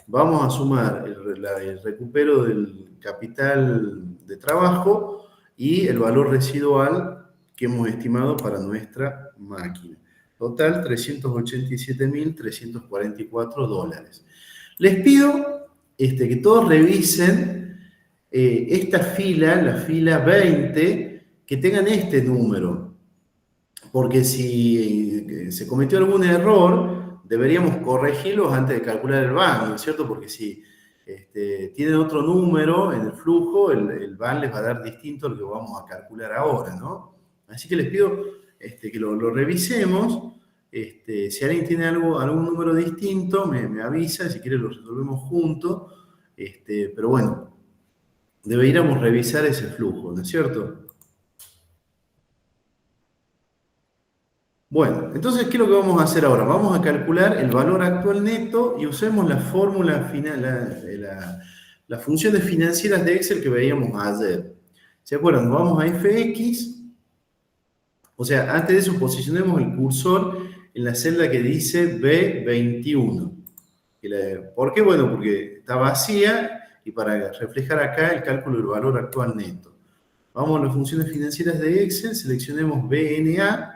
Vamos a sumar el recupero del capital de trabajo y el valor residual que hemos estimado para nuestra máquina. Total, $387.344. Les pido que todos revisen esta fila, la fila 20, que tengan este número. Porque si se cometió algún error, deberíamos corregirlos antes de calcular el BAN, ¿no es cierto? Porque si tienen otro número en el flujo, el BAN les va a dar distinto a lo que vamos a calcular ahora, ¿no? Así que les pido que lo revisemos. Si alguien tiene algún número distinto, me avisa, si quiere lo resolvemos juntos. Pero bueno, deberíamos revisar ese flujo, ¿no es cierto? Bueno, entonces, ¿qué es lo que vamos a hacer ahora? Vamos a calcular el valor actual neto y usemos la fórmula final, las funciones financieras de Excel que veíamos ayer. ¿Se acuerdan? Vamos a FX. O sea, antes de eso posicionemos el cursor en la celda que dice B21. ¿Por qué? Bueno, porque está vacía y para reflejar acá el cálculo del valor actual neto. Vamos a las funciones financieras de Excel, seleccionemos BNA.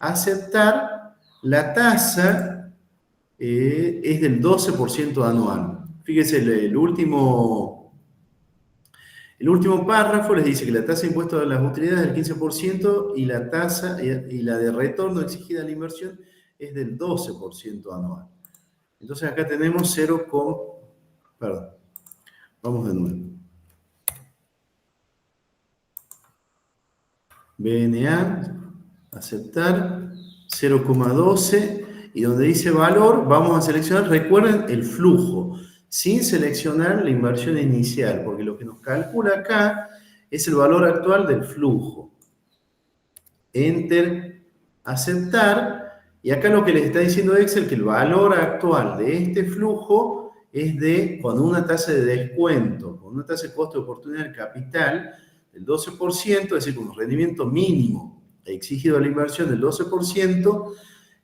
Aceptar, la tasa es del 12% anual. Fíjense, el último párrafo les dice que la tasa de impuesto a las utilidades es del 15% y la tasa y la de retorno exigida a la inversión es del 12% anual. Entonces acá tenemos 0, perdón, vamos de nuevo. BNA, aceptar, 0,12, y donde dice valor, vamos a seleccionar, recuerden, el flujo, sin seleccionar la inversión inicial, porque lo que nos calcula acá es el valor actual del flujo. Enter, aceptar, Y acá lo que les está diciendo Excel, que el valor actual de este flujo es con una tasa de descuento, con una tasa de costo de oportunidad del capital del 12%, es decir, con un rendimiento mínimo exigido a la inversión del 12%,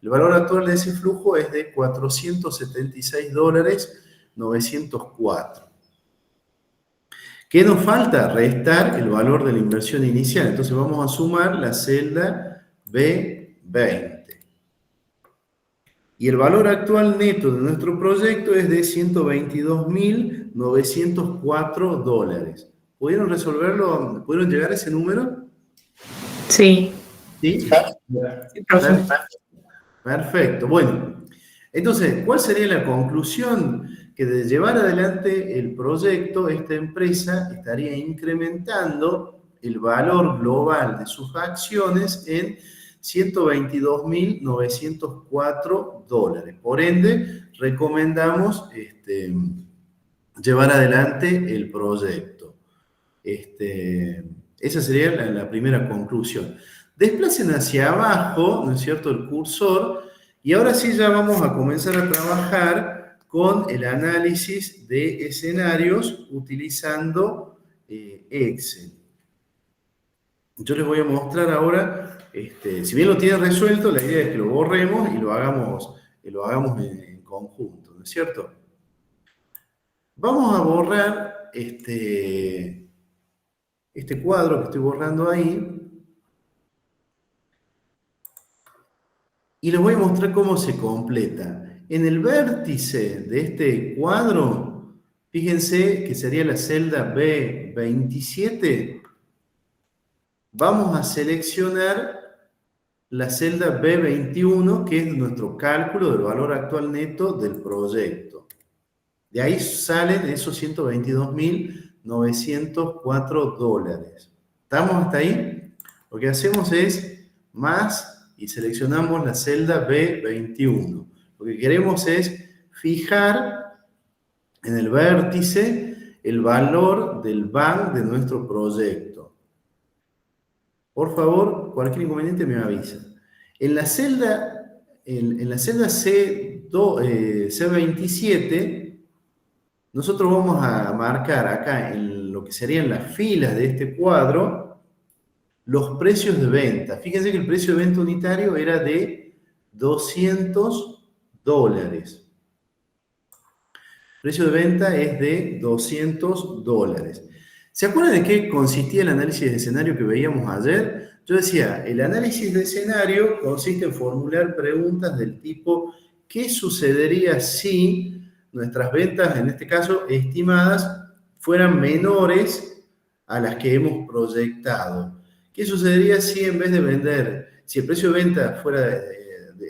el valor actual de ese flujo es de $476,904. ¿Qué nos falta? Restar el valor de la inversión inicial. Entonces vamos a sumar la celda B20. Y el valor actual neto de nuestro proyecto es de $122,904. ¿Pudieron resolverlo? ¿Pudieron llegar a ese número? Sí. ¿Sí? Sí, profe. Perfecto. Bueno, entonces, ¿cuál sería la conclusión? Que de llevar adelante el proyecto, esta empresa estaría incrementando el valor global de sus acciones en $122,904. Por ende, recomendamos llevar adelante el proyecto. Esa sería la primera conclusión. Desplacen hacia abajo, ¿no es cierto?, el cursor, y ahora sí ya vamos a comenzar a trabajar con el análisis de escenarios utilizando Excel. Yo les voy a mostrar ahora, si bien lo tienen resuelto, la idea es que lo borremos y lo hagamos en conjunto, ¿no es cierto? Vamos a borrar este cuadro que estoy borrando ahí y les voy a mostrar cómo se completa. En el vértice de este cuadro, fíjense que sería la celda B27, vamos a seleccionar la celda B21, que es nuestro cálculo del valor actual neto del proyecto. De ahí salen esos $122,904. ¿Estamos hasta ahí? Lo que hacemos es más y seleccionamos la celda B21. Lo que queremos es fijar en el vértice el valor del BAN de nuestro proyecto. Por favor, cualquier inconveniente me avisa. En la celda C27, nosotros vamos a marcar acá en lo que serían las filas de este cuadro los precios de venta. Fíjense que el precio de venta unitario era de $200. El precio de venta es de $200. ¿Se acuerdan de qué consistía el análisis de escenario que veíamos ayer? Yo decía, el análisis de escenario consiste en formular preguntas del tipo ¿qué sucedería si nuestras ventas, en este caso estimadas, fueran menores a las que hemos proyectado? ¿Qué sucedería si en vez de vender, si el precio de venta fuera,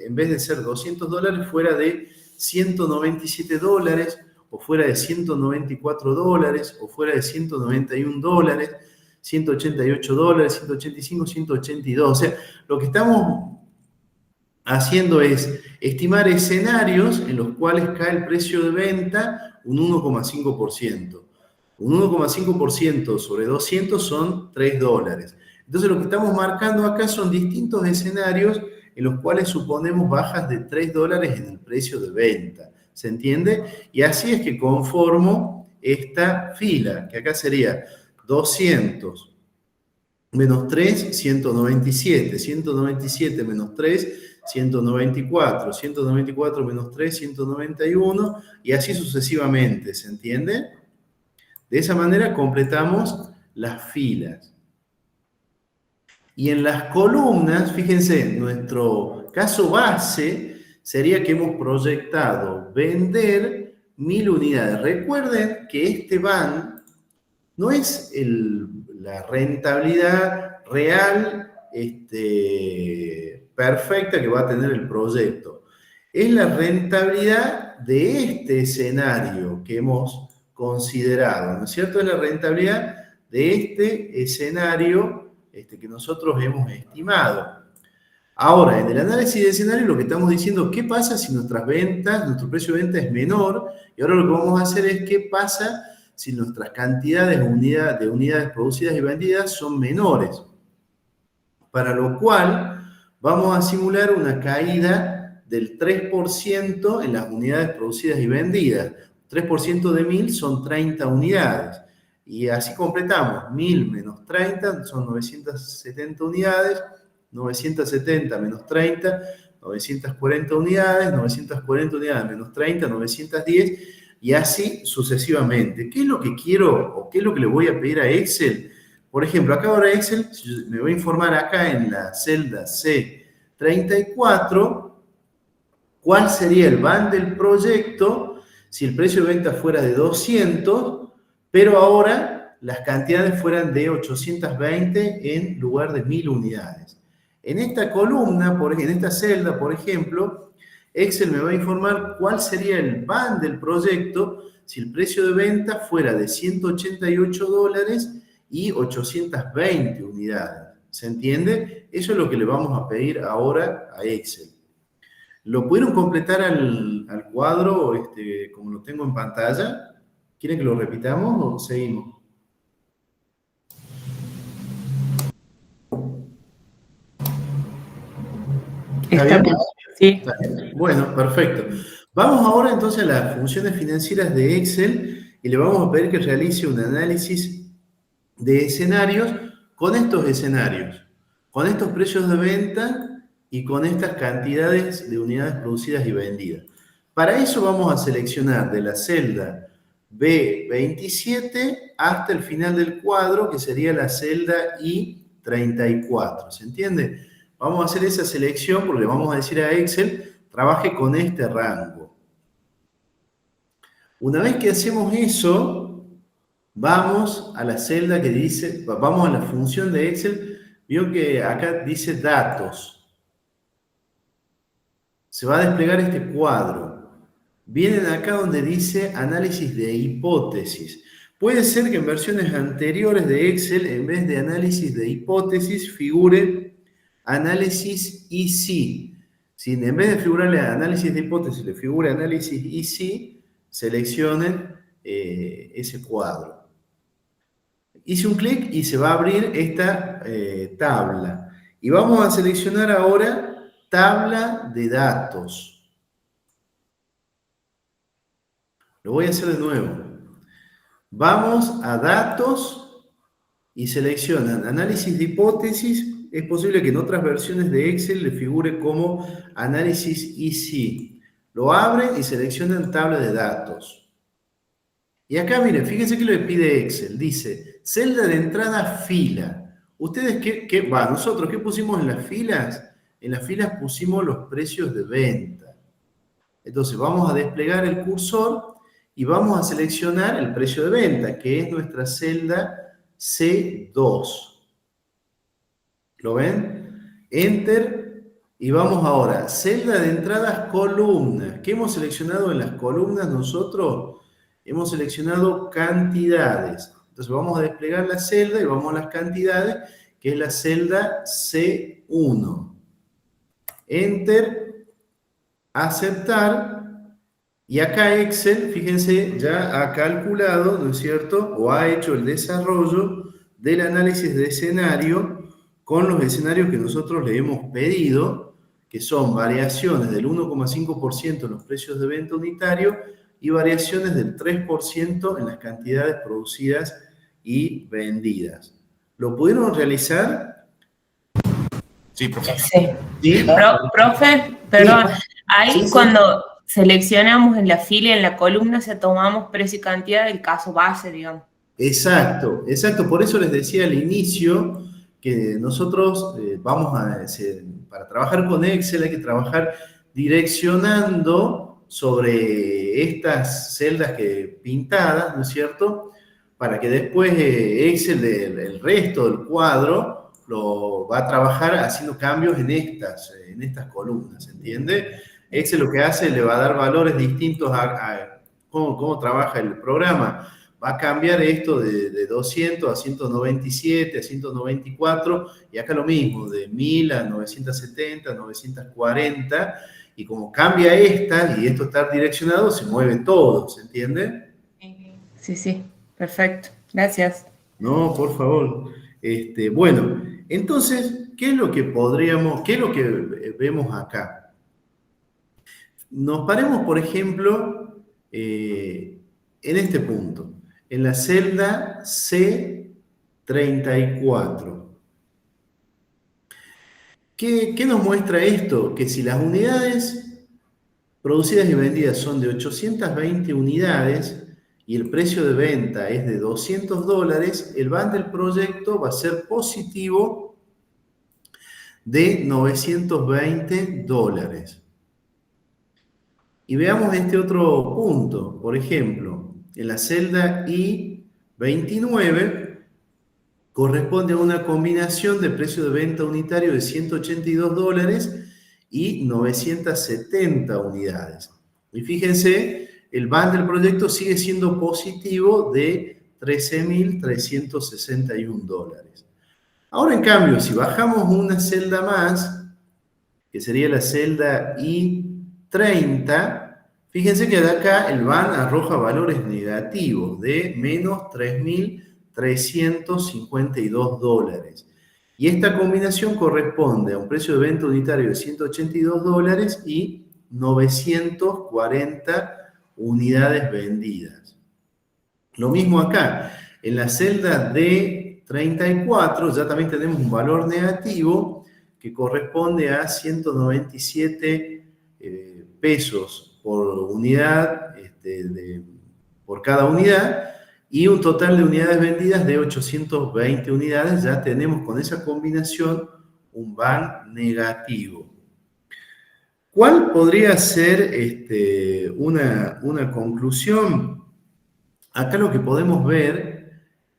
en vez de ser $200, fuera de $197, o fuera de $194, o fuera de $191, $188, 185, 182? O sea, lo que estamos haciendo es estimar escenarios en los cuales cae el precio de venta un 1,5%. Un 1,5% sobre 200 son $3. Entonces, lo que estamos marcando acá son distintos escenarios en los cuales suponemos bajas de $3 en el precio de venta. ¿Se entiende? Y así es que conformo esta fila, que acá sería 200 menos 3, 197, 197 menos 3, 194, 194 menos 3, 191, y así sucesivamente, ¿se entiende? De esa manera completamos las filas. Y en las columnas, fíjense, nuestro caso base sería que hemos proyectado vender 1000 unidades. Recuerden que este BAN no es la rentabilidad real perfecta que va a tener el proyecto. Es la rentabilidad de este escenario que hemos considerado, ¿no es cierto? Es la rentabilidad de este escenario que nosotros hemos estimado. Ahora, en el análisis de escenario lo que estamos diciendo es qué pasa si nuestras ventas, nuestro precio de venta es menor, y ahora lo que vamos a hacer es qué pasa si nuestras cantidades de unidades producidas y vendidas son menores. Para lo cual vamos a simular una caída del 3% en las unidades producidas y vendidas. 3% de 1000 son 30 unidades. Y así completamos. 1000 menos 30 son 970 unidades. 970 menos 30, 940 unidades. 940 unidades menos 30, 910. Y así sucesivamente. ¿Qué es lo que quiero o qué es lo que le voy a pedir a Excel? Por ejemplo, acá ahora Excel me va a informar acá en la celda C34 cuál sería el BAN del proyecto si el precio de venta fuera de 200, pero ahora las cantidades fueran de 820 en lugar de 1000 unidades. En esta columna, en esta celda, por ejemplo, Excel me va a informar cuál sería el BAN del proyecto si el precio de venta fuera de $188 y 820 unidades. ¿Se entiende? Eso es lo que le vamos a pedir ahora a Excel. ¿Lo pudieron completar al cuadro como lo tengo en pantalla? ¿Quieren que lo repitamos o seguimos? Está bien. Sí. Bueno, perfecto. Vamos ahora entonces a las funciones financieras de Excel y le vamos a pedir que realice un análisis de escenarios con estos escenarios, con estos precios de venta y con estas cantidades de unidades producidas y vendidas. Para eso vamos a seleccionar de la celda B27 hasta el final del cuadro, que sería la celda I34. ¿Se entiende? Vamos a hacer esa selección porque le vamos a decir a Excel, trabaje con este rango. Una vez que hacemos eso, vamos a la celda que dice, vamos a la función de Excel, vio que acá dice datos. Se va a desplegar este cuadro. Vienen acá donde dice análisis de hipótesis. Puede ser que en versiones anteriores de Excel, en vez de análisis de hipótesis, figure análisis easy. Si en vez de figurarle análisis de hipótesis, le figura análisis easy, seleccionen ese cuadro. Hice un clic y se va a abrir esta tabla. Y vamos a seleccionar ahora tabla de datos. Lo voy a hacer de nuevo. Vamos a datos y seleccionan análisis de hipótesis. Es posible que en otras versiones de Excel le figure como análisis easy. Lo abren y seleccionan tabla de datos. Y acá, miren, fíjense que le pide Excel. Dice, celda de entrada fila. ¿Ustedes nosotros qué pusimos en las filas? En las filas pusimos los precios de venta. Entonces vamos a desplegar el cursor y vamos a seleccionar el precio de venta, que es nuestra celda C2. ¿Lo ven? Enter. Y vamos ahora, celda de entradas columnas. ¿Qué hemos seleccionado en las columnas nosotros? Hemos seleccionado cantidades. Entonces vamos a desplegar la celda y vamos a las cantidades, que es la celda C1. Enter, aceptar, y acá Excel, fíjense, ya ha calculado, ¿no es cierto?, o ha hecho el desarrollo del análisis de escenario con los escenarios que nosotros le hemos pedido, que son variaciones del 1,5% en los precios de venta unitario y variaciones del 3% en las cantidades producidas y vendidas. ¿Lo pudieron realizar? Sí, profe. Sí. ¿Sí? Profe, perdón, Sí. ahí Sí. cuando seleccionamos en la fila y en la columna, se tomamos precio y cantidad del caso base, digamos. Exacto. Por eso les decía al inicio que nosotros para trabajar con Excel hay que trabajar direccionando sobre estas celdas pintadas, ¿no es cierto? Para que después Excel, el resto del cuadro, lo va a trabajar haciendo cambios en estas columnas, ¿entiende? Excel lo que hace, le va a dar valores distintos a cómo trabaja el programa. Va a cambiar esto de 200 a 197, a 194, y acá lo mismo, de 1000 a 970, 940, y como cambia y esto está direccionado, se mueve todo, ¿se entiende? Sí, perfecto. Gracias. No, por favor. Bueno, entonces, ¿qué es lo que vemos acá? Nos paremos, por ejemplo, en este punto, en la celda C34. ¿Qué nos muestra esto? Que si las unidades producidas y vendidas son de 820 unidades y el precio de venta es de $200, el BAN del proyecto va a ser positivo de $920. Y veamos este otro punto. Por ejemplo, en la celda I29 corresponde a una combinación de precio de venta unitario de $182 y 970 unidades. Y fíjense, el BAN del proyecto sigue siendo positivo de $13.361. Ahora, en cambio, si bajamos una celda más, que sería la celda I30, fíjense que de acá el BAN arroja valores negativos de menos $3.352. Y esta combinación corresponde a un precio de venta unitario de $182 y 940 unidades vendidas. Lo mismo acá, en la celda D34 ya también tenemos un valor negativo que corresponde a 197 pesos por unidad, por cada unidad, y un total de unidades vendidas de 820 unidades. Ya tenemos con esa combinación un BAN negativo. ¿Cuál podría ser una conclusión? Acá lo que podemos ver,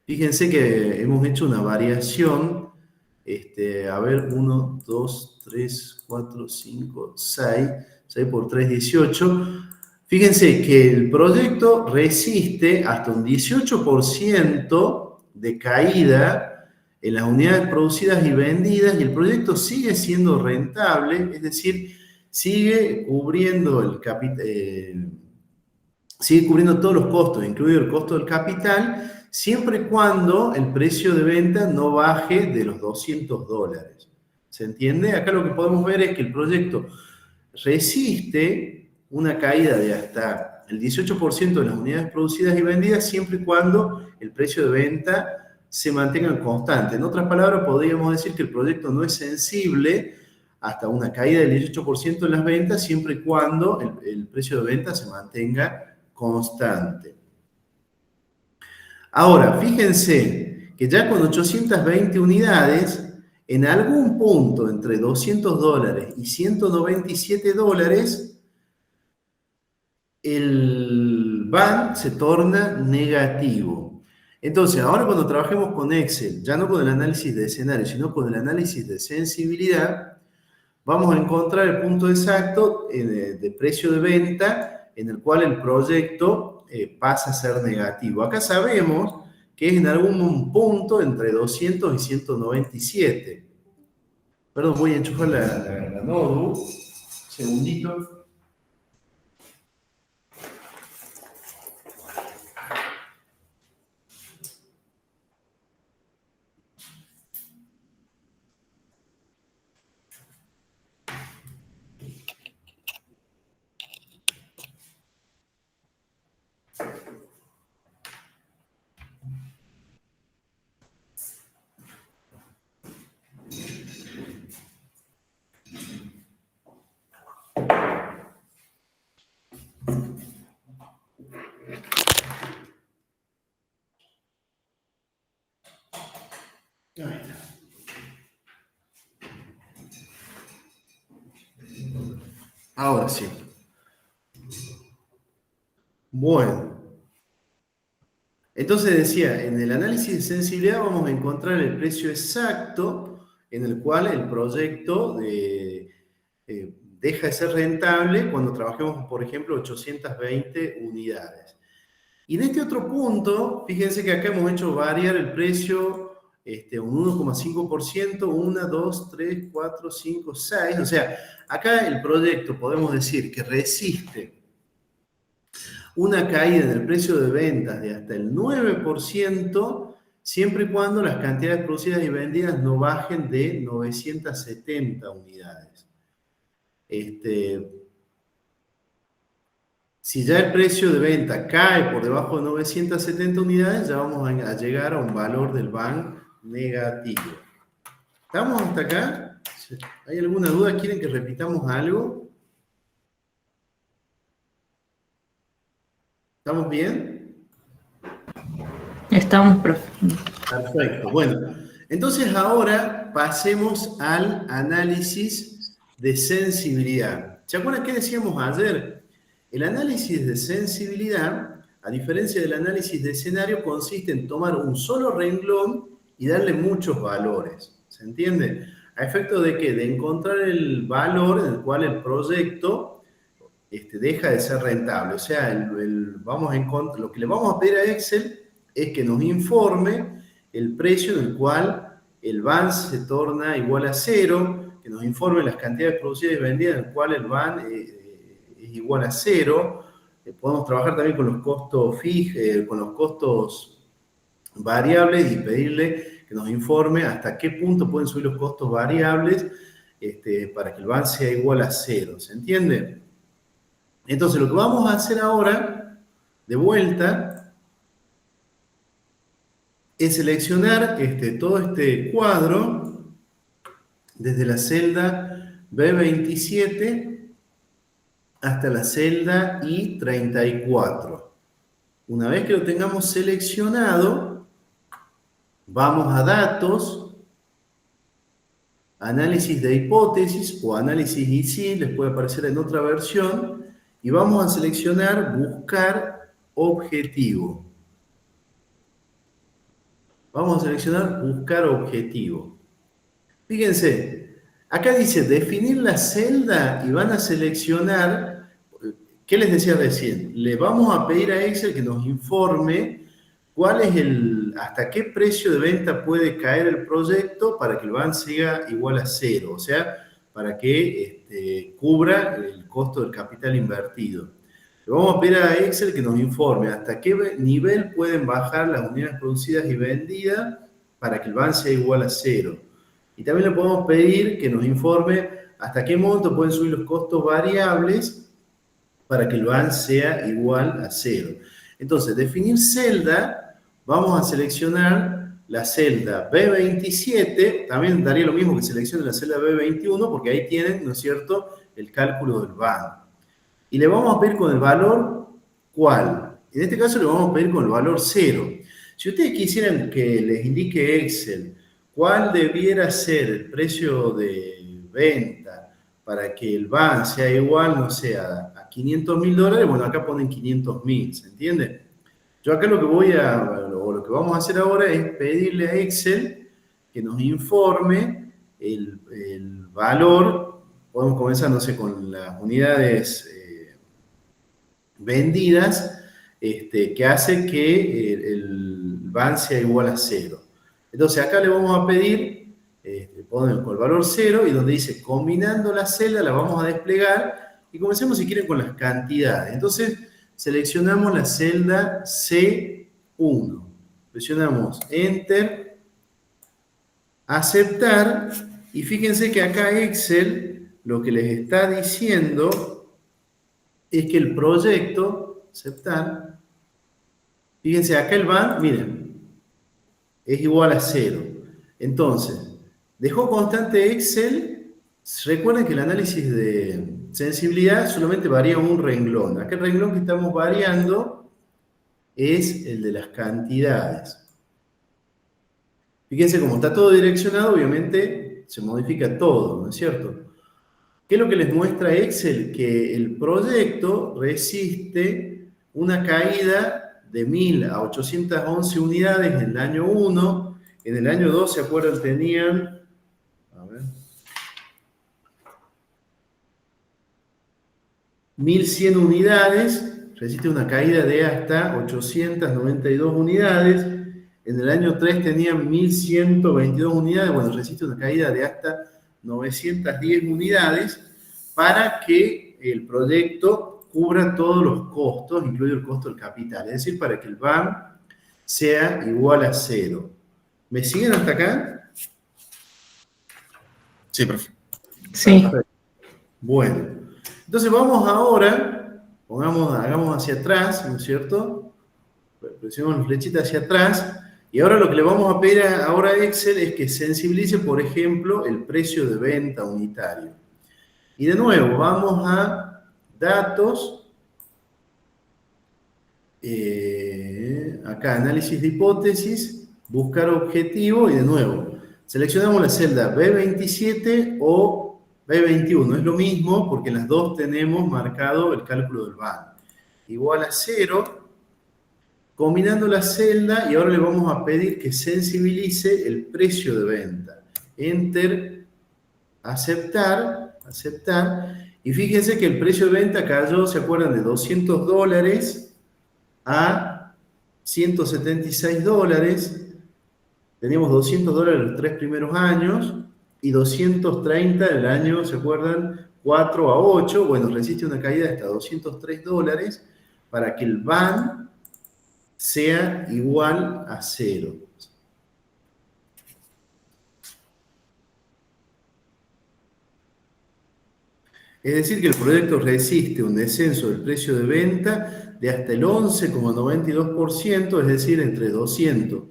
fíjense que hemos hecho una variación, a ver, 1, 2, 3, 4, 5, 6, 6 por 3, 18. Fíjense que el proyecto resiste hasta un 18% de caída en las unidades producidas y vendidas, y el proyecto sigue siendo rentable, es decir, sigue cubriendo sigue cubriendo todos los costos, incluido el costo del capital, siempre y cuando el precio de venta no baje de los $200. ¿Se entiende? Acá lo que podemos ver es que el proyecto resiste una caída de hasta el 18% de las unidades producidas y vendidas, siempre y cuando el precio de venta se mantenga constante. En otras palabras, podríamos decir que el proyecto no es sensible hasta una caída del 18% en las ventas, siempre y cuando el precio de venta se mantenga constante. Ahora, fíjense que ya con 820 unidades, en algún punto entre $200 y $197, el BAN se torna negativo. Entonces, ahora cuando trabajemos con Excel, ya no con el análisis de escenario, sino con el análisis de sensibilidad, vamos a encontrar el punto exacto de precio de venta en el cual el proyecto pasa a ser negativo. Acá sabemos que es en algún punto entre 200 y 197. Perdón, voy a enchufar la notebook. Segundito. Ahí está. Ahora sí. Bueno. Entonces decía, en el análisis de sensibilidad vamos a encontrar el precio exacto en el cual el proyecto deja de ser rentable cuando trabajemos, por ejemplo, 820 unidades. Y en este otro punto, fíjense que acá hemos hecho variar el precio un 1,5%, 1, 2, 3, 4, 5, 6. O sea, acá el proyecto podemos decir que resiste una caída en el precio de ventas de hasta el 9%, siempre y cuando las cantidades producidas y vendidas no bajen de 970 unidades. Si ya el precio de venta cae por debajo de 970 unidades, ya vamos a llegar a un valor del BAN negativo. ¿Estamos hasta acá? ¿Hay alguna duda? ¿Quieren que repitamos algo? ¿Estamos bien? Estamos, profe. Perfecto. Bueno, entonces ahora pasemos al análisis de sensibilidad. ¿Se acuerdan qué decíamos ayer? El análisis de sensibilidad, a diferencia del análisis de escenario, consiste en tomar un solo renglón y darle muchos valores. ¿Se entiende? ¿A efecto de qué? De encontrar el valor en el cual el proyecto deja de ser rentable. O sea, vamos a encontrar, lo que le vamos a pedir a Excel es que nos informe el precio en el cual el BAN se torna igual a cero, que nos informe las cantidades producidas y vendidas en el cual el BAN es igual a cero. Podemos trabajar también con los costos fijos, con los costos variables y pedirle que nos informe hasta qué punto pueden subir los costos variables para que el BAN sea igual a cero. ¿Se entiende? Entonces, lo que vamos a hacer ahora, de vuelta, es seleccionar todo este cuadro desde la celda B27 hasta la celda I34. Una vez que lo tengamos seleccionado, vamos a datos, análisis de hipótesis o análisis IC, les puede aparecer en otra versión, y vamos a seleccionar buscar objetivo. Vamos a seleccionar buscar objetivo. Fíjense, acá dice definir la celda y van a seleccionar, ¿qué les decía recién? Le vamos a pedir a Excel que nos informe cuál es hasta qué precio de venta puede caer el proyecto para que el BAN siga igual a cero, o sea, para que cubra el costo del capital invertido. Le vamos a pedir a Excel que nos informe hasta qué nivel pueden bajar las unidades producidas y vendidas para que el BAN sea igual a cero. Y también le podemos pedir que nos informe hasta qué monto pueden subir los costos variables para que el BAN sea igual a cero. Entonces, definir celda, vamos a seleccionar la celda B27, también daría lo mismo que seleccione la celda B21, porque ahí tienen, ¿no es cierto?, el cálculo del BAN. Y le vamos a pedir con el valor ¿cuál? En este caso le vamos a pedir con el valor 0. Si ustedes quisieran que les indique Excel cuál debiera ser el precio de venta para que el BAN sea igual, no sé, a $500.000, bueno, acá ponen 500.000, ¿se entiende? Yo acá lo que vamos a hacer ahora es pedirle a Excel que nos informe el valor. Podemos comenzar, no sé, con las unidades vendidas, que hace que el BAN sea igual a 0. Entonces acá le vamos a pedir, ponemos con el valor 0 y donde dice combinando la celda la vamos a desplegar y comencemos si quieren con las cantidades. Entonces seleccionamos la celda C1, presionamos Enter, aceptar y fíjense que acá Excel lo que les está diciendo es que el proyecto, aceptar, fíjense acá el BAN, miren, es igual a 0. Entonces, dejó constante Excel. Recuerden que el análisis de sensibilidad solamente varía un renglón. Acá el renglón que estamos variando es el de las cantidades. Fíjense cómo está todo direccionado, obviamente se modifica todo, ¿no es cierto? ¿Qué es lo que les muestra Excel? Que el proyecto resiste una caída de 1.000 a 811 unidades en el año 1. En el año 2, ¿se acuerdan? Tenían, a ver, 1.100 unidades, resiste una caída de hasta 892 unidades. En el año 3 tenían 1.122 unidades, bueno, resiste una caída de hasta 910 unidades para que el proyecto cubra todos los costos, incluido el costo del capital, es decir, para que el BAN sea igual a 0. ¿Me siguen hasta acá? Sí, profe. Sí. Bueno, entonces vamos ahora hagamos hacia atrás, ¿no es cierto? Presionamos la flechita hacia atrás. Y ahora lo que le vamos a pedir ahora a Excel es que sensibilice, por ejemplo, el precio de venta unitario. Y de nuevo, vamos a datos, acá análisis de hipótesis, buscar objetivo y de nuevo, seleccionamos la celda B27 o B21. Es lo mismo porque en las dos tenemos marcado el cálculo del BAN. Igual a 0. Combinando la celda y ahora le vamos a pedir que sensibilice el precio de venta. Enter, aceptar. Y fíjense que el precio de venta cayó, ¿se acuerdan? De $200 a $176. Teníamos $200 los 3 primeros años y 230 el año, ¿se acuerdan? 4 a 8. Bueno, resiste una caída de hasta $203 para que el BAN sea igual a 0. Es decir, que el proyecto resiste un descenso del precio de venta de hasta el 11,92%, es decir, entre 200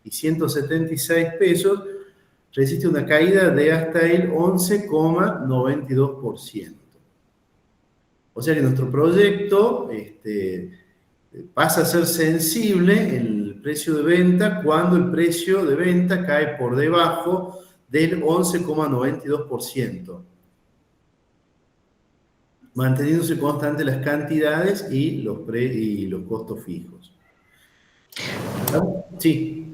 y 176 pesos, resiste una caída de hasta el 11,92%. O sea que nuestro proyecto pasa a ser sensible el precio de venta cuando el precio de venta cae por debajo del 11,92%, manteniéndose constantes las cantidades y los costos fijos. Sí.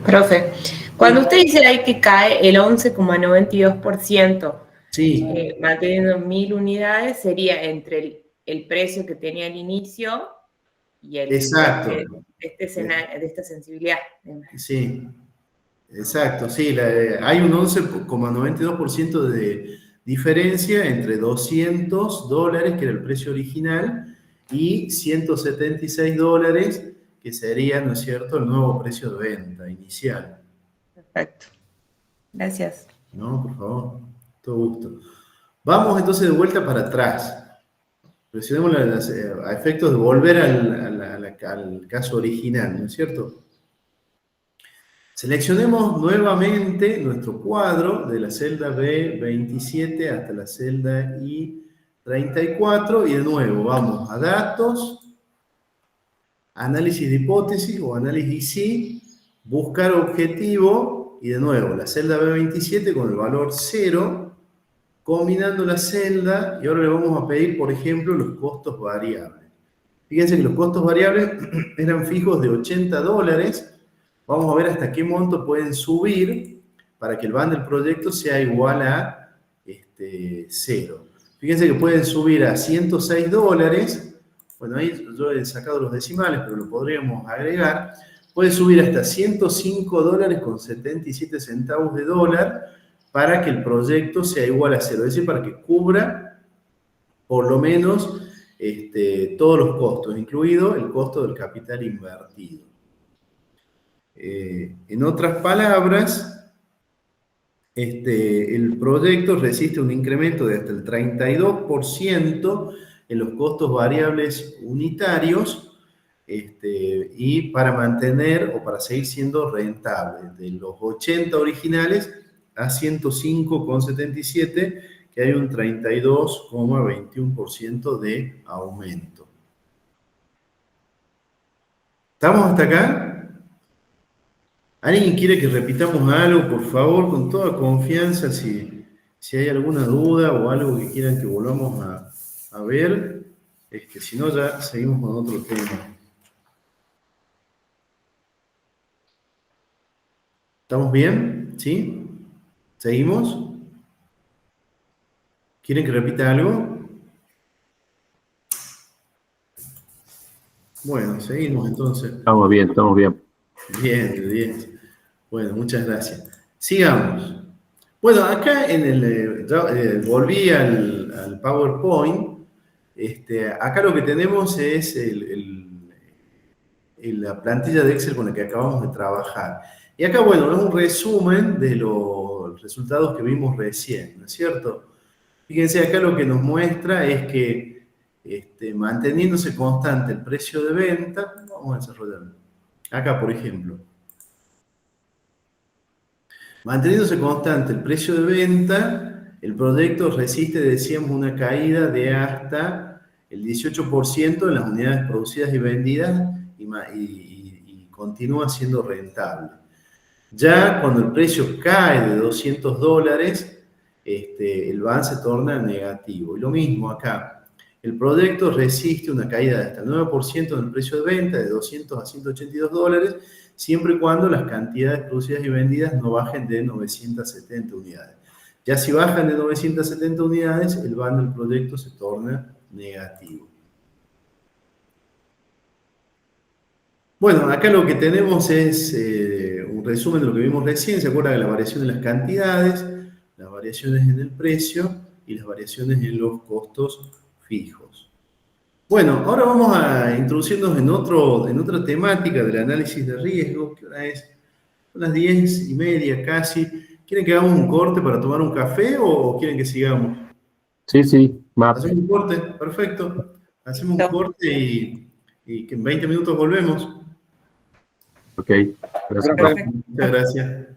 Profe, cuando usted dice ahí que cae el 11,92%, Sí. manteniendo 1000 unidades, sería entre el precio que tenía al inicio y el Exacto. de esta sensibilidad. Sí, exacto. Sí, hay un 11,92% de diferencia entre $200, que era el precio original, y $176, que sería, ¿no es cierto?, el nuevo precio de venta inicial. Perfecto. Gracias. No, por favor, todo gusto. Vamos entonces de vuelta para atrás. Presionemos a efectos de volver al caso original, ¿no es cierto? Seleccionemos nuevamente nuestro cuadro de la celda B27 hasta la celda I34 y de nuevo vamos a datos, análisis de hipótesis o análisis IC, buscar objetivo y de nuevo la celda B27 con el valor 0, combinando la celda y ahora le vamos a pedir, por ejemplo, los costos variables. Fíjense que los costos variables eran fijos de $80. Vamos a ver hasta qué monto pueden subir para que el BAN del proyecto sea igual a 0. Fíjense que pueden subir a $106. Bueno, ahí yo he sacado los decimales, pero lo podríamos agregar. Puede subir hasta $105,77 para que el proyecto sea igual a 0. Es decir, para que cubra por lo menos todos los costos, incluido el costo del capital invertido. En otras palabras, el proyecto resiste un incremento de hasta el 32% en los costos variables unitarios y para mantener o para seguir siendo rentable, de los 80 originales a 105,77, que hay un 32,21% de aumento. ¿Estamos hasta acá? ¿Alguien quiere que repitamos algo, por favor, con toda confianza, si hay alguna duda o algo que quieran que volvamos a ver? Si no, ya seguimos con otro tema. ¿Estamos bien? ¿Sí? ¿Seguimos? ¿Quieren que repita algo? Bueno, seguimos entonces. Estamos bien, estamos bien. Bien. Bueno, muchas gracias. Sigamos. Bueno, acá volví al PowerPoint. Acá lo que tenemos es la plantilla de Excel con la que acabamos de trabajar. Y acá, bueno, es un resumen de los resultados que vimos recién, ¿no es cierto? Fíjense, acá lo que nos muestra es que manteniéndose constante el precio de venta, vamos a desarrollarlo. Acá, por ejemplo, manteniéndose constante el precio de venta, el proyecto resiste, decíamos, una caída de hasta el 18% en las unidades producidas y vendidas y continúa siendo rentable. Ya cuando el precio cae de $200, el VAN se torna negativo. Y lo mismo acá. El proyecto resiste una caída de hasta el 9% en el precio de venta, de 200 a $182, siempre y cuando las cantidades producidas y vendidas no bajen de 970 unidades. Ya si bajan de 970 unidades, el VAN del proyecto se torna negativo. Bueno, acá lo que tenemos es un resumen de lo que vimos recién. ¿Se acuerdan de la variación de las cantidades, las variaciones en el precio y las variaciones en los costos fijos? Bueno, ahora vamos a introducirnos en otra temática del análisis de riesgo, que ahora es son las 10:30 casi. ¿Quieren que hagamos un corte para tomar un café o quieren que sigamos? Sí, sí, va. Hacemos un corte, perfecto. Hacemos un corte y que en 20 minutos volvemos. Ok. Gracias. Perfecto. Muchas gracias.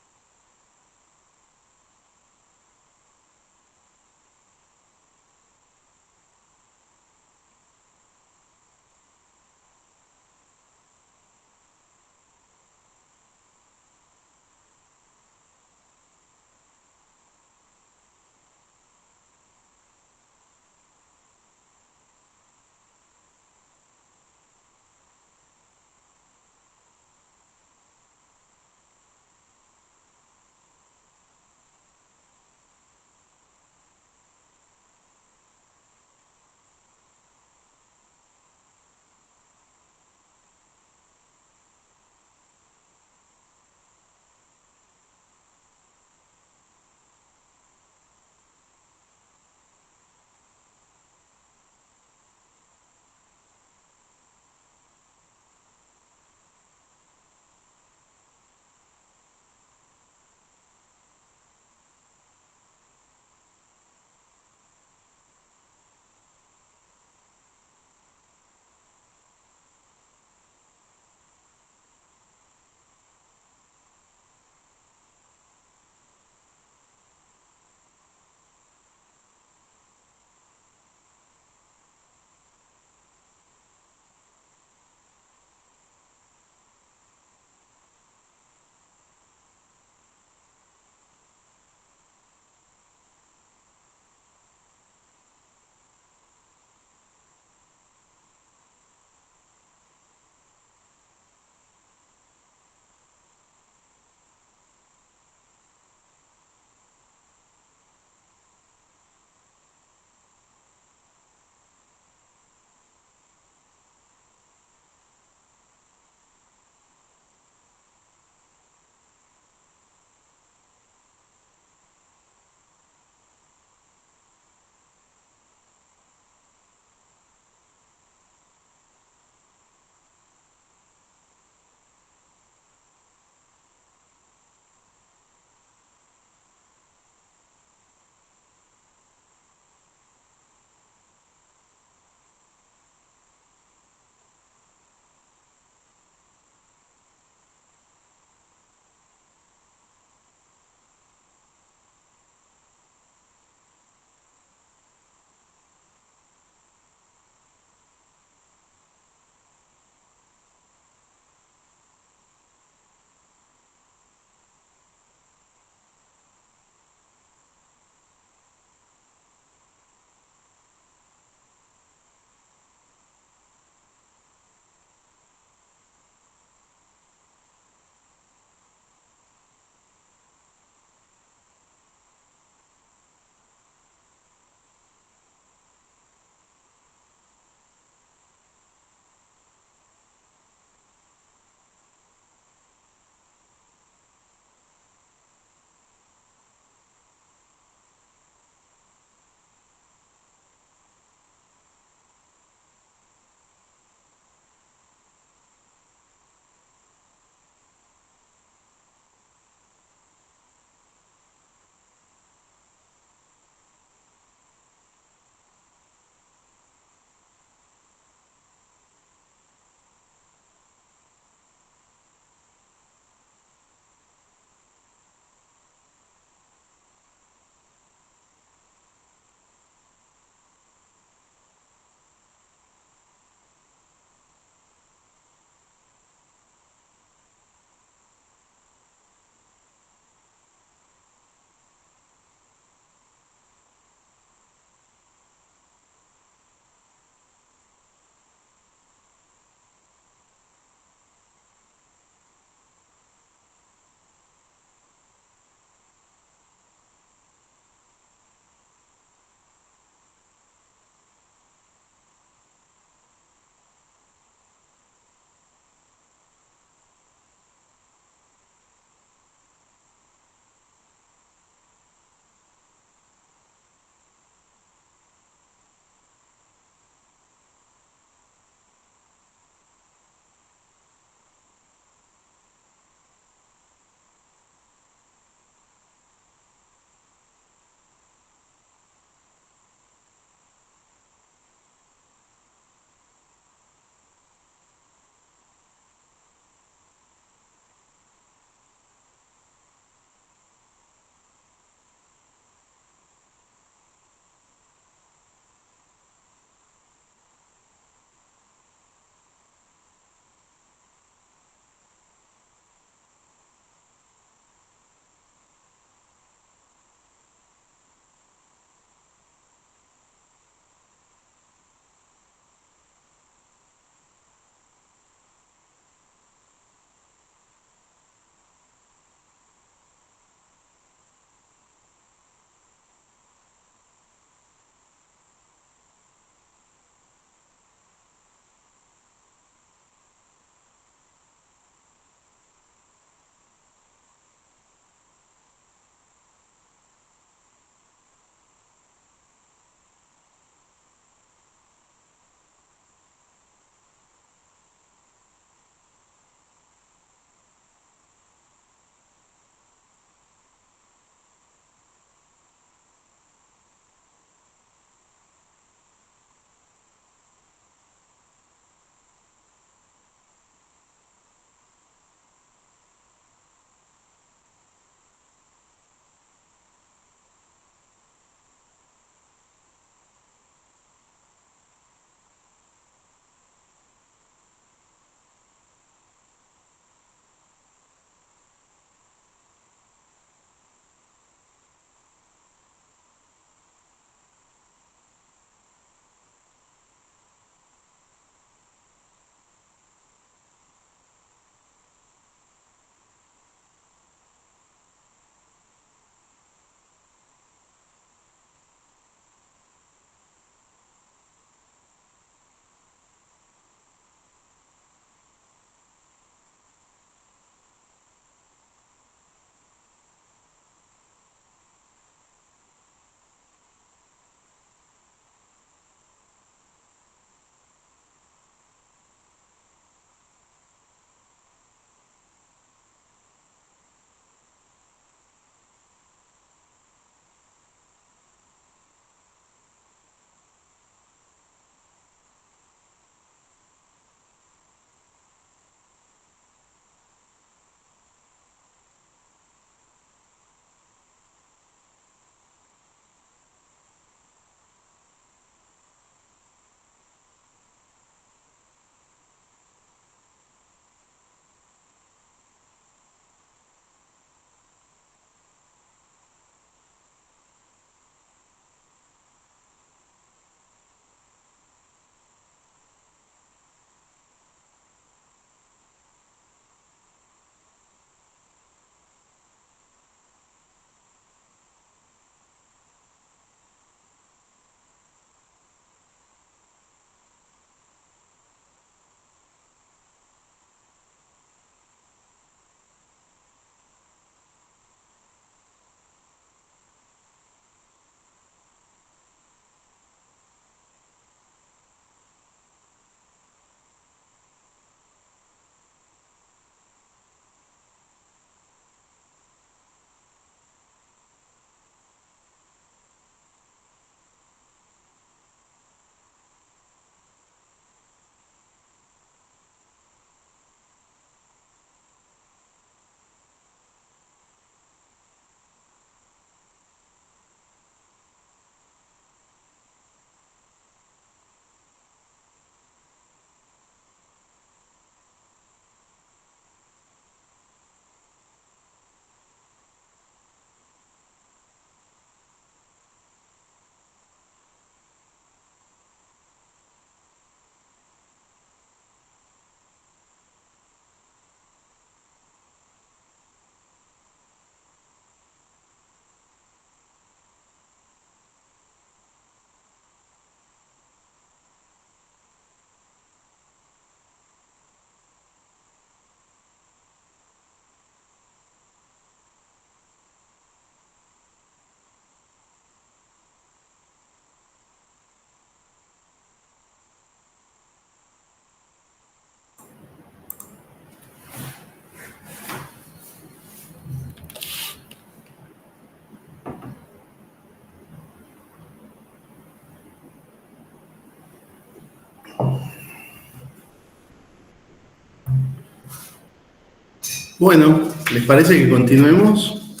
Bueno, ¿les parece que continuemos?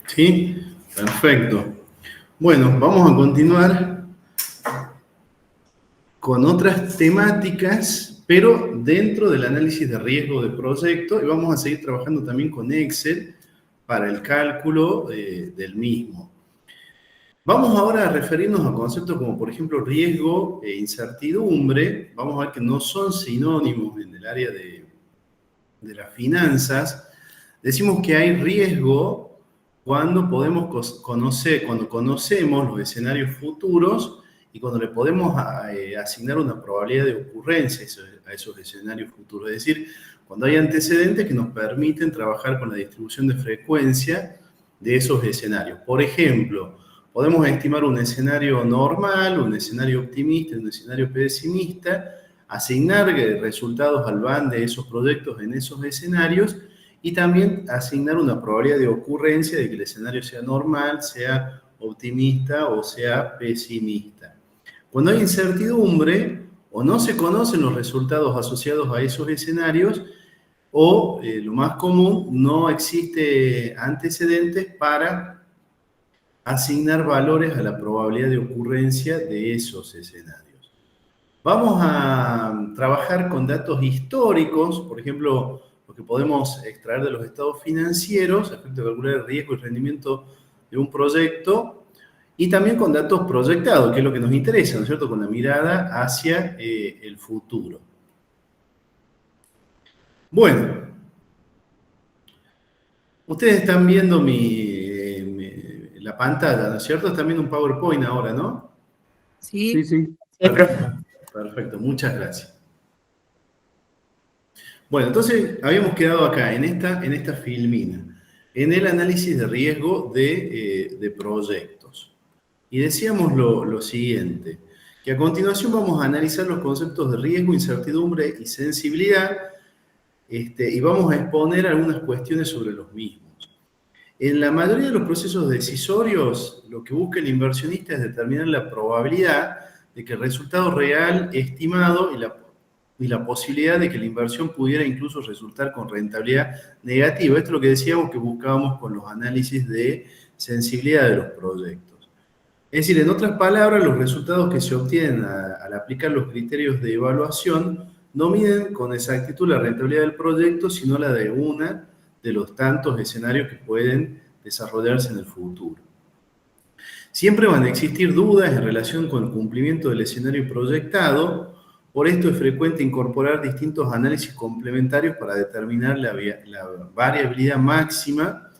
¿Sí? Perfecto. Bueno, vamos a continuar con otras temáticas, pero dentro del análisis de riesgo de proyecto, y vamos a seguir trabajando también con Excel para el cálculo del mismo. Vamos ahora a referirnos a conceptos como, por ejemplo, riesgo e incertidumbre. Vamos a ver que no son sinónimos en el área de las finanzas. Decimos que hay riesgo cuando cuando conocemos los escenarios futuros y cuando le podemos asignar una probabilidad de ocurrencia a esos escenarios futuros. Es decir, cuando hay antecedentes que nos permiten trabajar con la distribución de frecuencia de esos escenarios. Por ejemplo, podemos estimar un escenario normal, un escenario optimista, un escenario pesimista, asignar resultados al BAN de esos proyectos en esos escenarios y también asignar una probabilidad de ocurrencia de que el escenario sea normal, sea optimista o sea pesimista. Cuando hay incertidumbre o no se conocen los resultados asociados a esos escenarios o, lo más común, no existe antecedentes para asignar valores a la probabilidad de ocurrencia de esos escenarios. Vamos a trabajar con datos históricos, por ejemplo, lo que podemos extraer de los estados financieros, a efecto de calcular el riesgo y rendimiento de un proyecto, y también con datos proyectados, que es lo que nos interesa, ¿no es cierto?, con la mirada hacia el futuro. Bueno, ustedes están viendo la pantalla, ¿no es cierto? Están viendo un PowerPoint ahora, ¿no? Sí, sí. Perfecto, muchas gracias. Bueno, entonces habíamos quedado acá, en esta filmina, en el análisis de riesgo de proyectos. Y decíamos lo siguiente, que a continuación vamos a analizar los conceptos de riesgo, incertidumbre y sensibilidad, y vamos a exponer algunas cuestiones sobre los mismos. En la mayoría de los procesos decisorios, lo que busca el inversionista es determinar la probabilidad de que el resultado real estimado y la posibilidad de que la inversión pudiera incluso resultar con rentabilidad negativa. Esto es lo que decíamos que buscábamos con los análisis de sensibilidad de los proyectos. Es decir, en otras palabras, los resultados que se obtienen al aplicar los criterios de evaluación no miden con exactitud la rentabilidad del proyecto, sino la de una de los tantos escenarios que pueden desarrollarse en el futuro. Siempre van a existir dudas en relación con el cumplimiento del escenario proyectado, por esto es frecuente incorporar distintos análisis complementarios para determinar la variabilidad máxima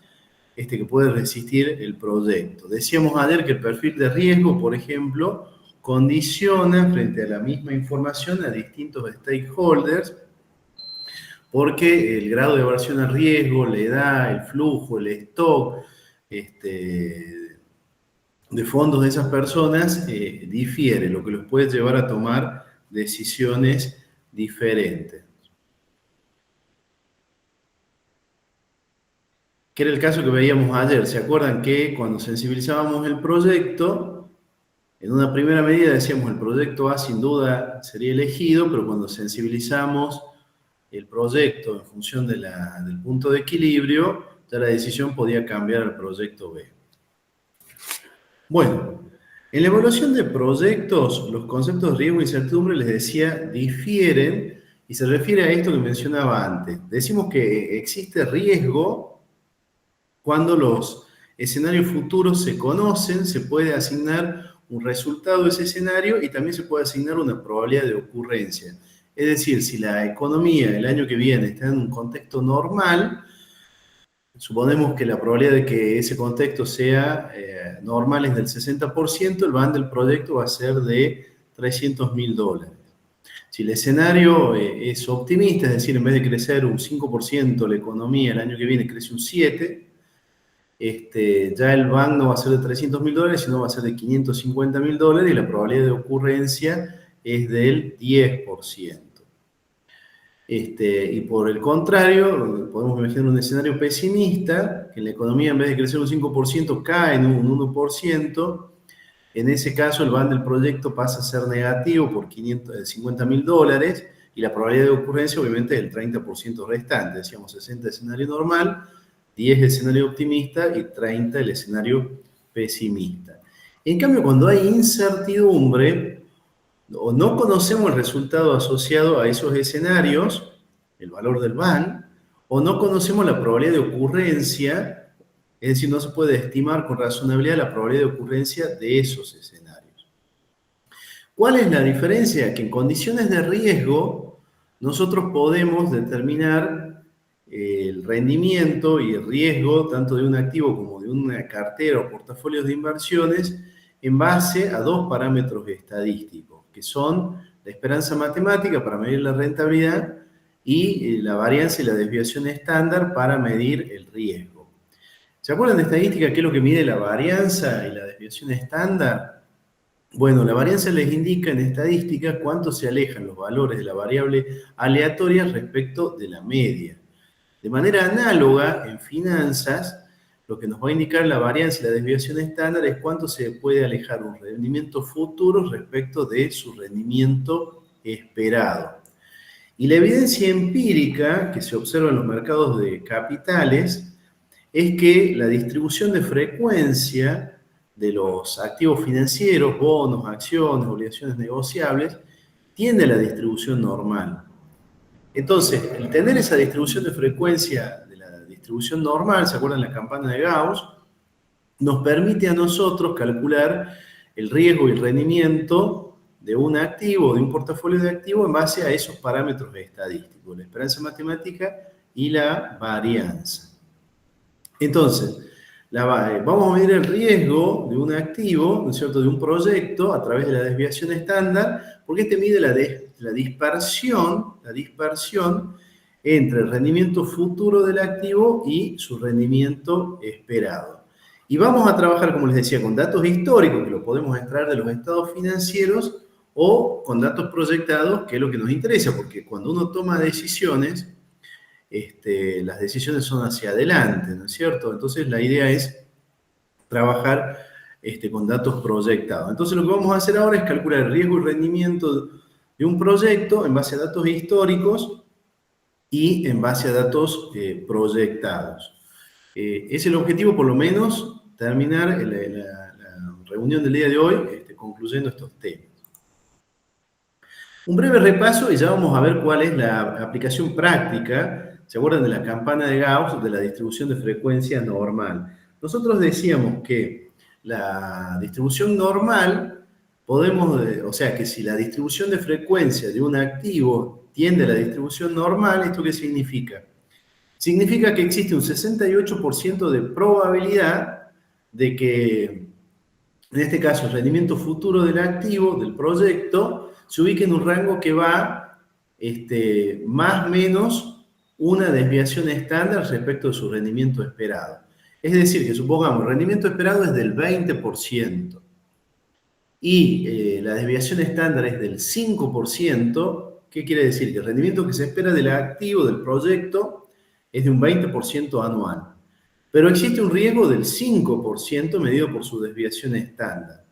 que puede resistir el proyecto. Decíamos ayer que el perfil de riesgo, por ejemplo, condiciona frente a la misma información a distintos stakeholders, porque el grado de aversión al riesgo, la edad, el flujo, el stock de fondos de esas personas difiere, lo que los puede llevar a tomar decisiones diferentes. Que era el caso que veíamos ayer. ¿Se acuerdan que cuando sensibilizábamos el proyecto, en una primera medida decíamos el proyecto A sin duda sería elegido, pero cuando sensibilizamos el proyecto en función del punto de equilibrio, ya la decisión podía cambiar al proyecto B. Bueno, en la evaluación de proyectos, los conceptos de riesgo e incertidumbre, les decía, difieren y se refiere a esto que mencionaba antes. Decimos que existe riesgo cuando los escenarios futuros se conocen, se puede asignar un resultado de ese escenario y también se puede asignar una probabilidad de ocurrencia. Es decir, si la economía el año que viene está en un contexto normal, suponemos que la probabilidad de que ese contexto sea normal es del 60%, el BAN del proyecto va a ser de $300.000. Si el escenario es optimista, es decir, en vez de crecer un 5% la economía el año que viene crece un 7%, ya el BAN no va a ser de $300.000, sino va a ser de $550.000 y la probabilidad de ocurrencia es del 10%. Y por el contrario, podemos imaginar un escenario pesimista, que la economía en vez de crecer un 5% cae en un 1%. En ese caso, el BAN del proyecto pasa a ser negativo por $50.000 y la probabilidad de ocurrencia obviamente es el 30% restante. Decíamos 60 escenario normal, 10 escenario optimista y 30 el escenario pesimista. En cambio, cuando hay incertidumbre o no conocemos el resultado asociado a esos escenarios, el valor del VAN, o no conocemos la probabilidad de ocurrencia, es decir, no se puede estimar con razonabilidad la probabilidad de ocurrencia de esos escenarios. ¿Cuál es la diferencia? Que en condiciones de riesgo nosotros podemos determinar el rendimiento y el riesgo tanto de un activo como de una cartera o portafolios de inversiones en base a dos parámetros estadísticos, que son la esperanza matemática para medir la rentabilidad y la varianza y la desviación estándar para medir el riesgo. ¿Se acuerdan de estadística qué es lo que mide la varianza y la desviación estándar? Bueno, la varianza les indica en estadística cuánto se alejan los valores de la variable aleatoria respecto de la media. De manera análoga, en finanzas, lo que nos va a indicar la varianza y la desviación estándar es cuánto se puede alejar un rendimiento futuro respecto de su rendimiento esperado. Y la evidencia empírica que se observa en los mercados de capitales es que la distribución de frecuencia de los activos financieros, bonos, acciones, obligaciones negociables, tiende a la distribución normal. Entonces, el tener esa distribución de frecuencia de la distribución normal, ¿se acuerdan la campana de Gauss? Nos permite a nosotros calcular el riesgo y el rendimiento de un activo, de un portafolio de activos en base a esos parámetros estadísticos, la esperanza matemática y la varianza. Entonces, vamos a medir el riesgo de un activo, ¿no es cierto?, de un proyecto a través de la desviación estándar, porque este mide la dispersión entre el rendimiento futuro del activo y su rendimiento esperado. Y vamos a trabajar, como les decía, con datos históricos, que lo podemos extraer de los estados financieros, o con datos proyectados, que es lo que nos interesa, porque cuando uno toma decisiones, las decisiones son hacia adelante, ¿no es cierto? Entonces la idea es trabajar con datos proyectados. Entonces lo que vamos a hacer ahora es calcular el riesgo y rendimiento de un proyecto en base a datos históricos y en base a datos proyectados. Es el objetivo, por lo menos, terminar la reunión del día de hoy concluyendo estos temas. Un breve repaso y ya vamos a ver cuál es la aplicación práctica. ¿Se acuerdan de la campana de Gauss, de la distribución de frecuencia normal? Nosotros decíamos que la distribución normal, o sea, que si la distribución de frecuencia de un activo tiende a la distribución normal, ¿esto qué significa? Significa que existe un 68% de probabilidad de que, en este caso, el rendimiento futuro del activo, del proyecto, se ubique en un rango que va más o menos una desviación estándar respecto de su rendimiento esperado. Es decir, que supongamos, el rendimiento esperado es del 20% y la desviación estándar es del 5%. ¿Qué quiere decir? Que el rendimiento que se espera del activo, del proyecto, es de un 20% anual. Pero existe un riesgo del 5% medido por su desviación estándar.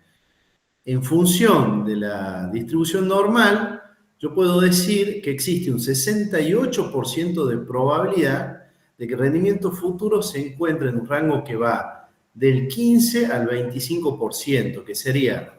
En función de la distribución normal, yo puedo decir que existe un 68% de probabilidad de que el rendimiento futuro se encuentre en un rango que va del 15 al 25%, que sería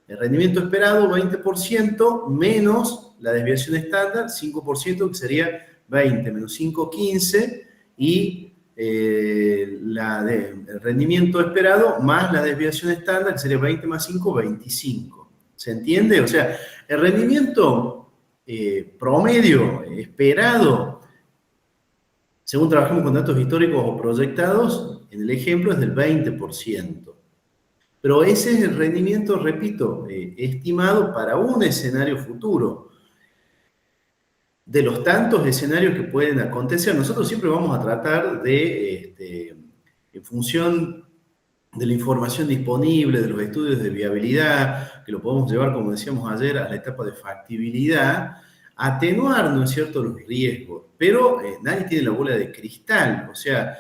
el rendimiento esperado 20% menos la desviación estándar 5%, que sería 20 menos 5, 15, y el rendimiento esperado más la desviación estándar, que sería 20 más 5, 25. ¿Se entiende? O sea, el rendimiento promedio esperado, según trabajamos con datos históricos o proyectados, en el ejemplo es del 20%. Pero ese es el rendimiento, repito, estimado para un escenario futuro. De los tantos escenarios que pueden acontecer, nosotros siempre vamos a tratar de, en función de la información disponible, de los estudios de viabilidad, que lo podemos llevar, como decíamos ayer, a la etapa de factibilidad, atenuar, ¿no es cierto?, los riesgos. Pero nadie tiene la bola de cristal, o sea,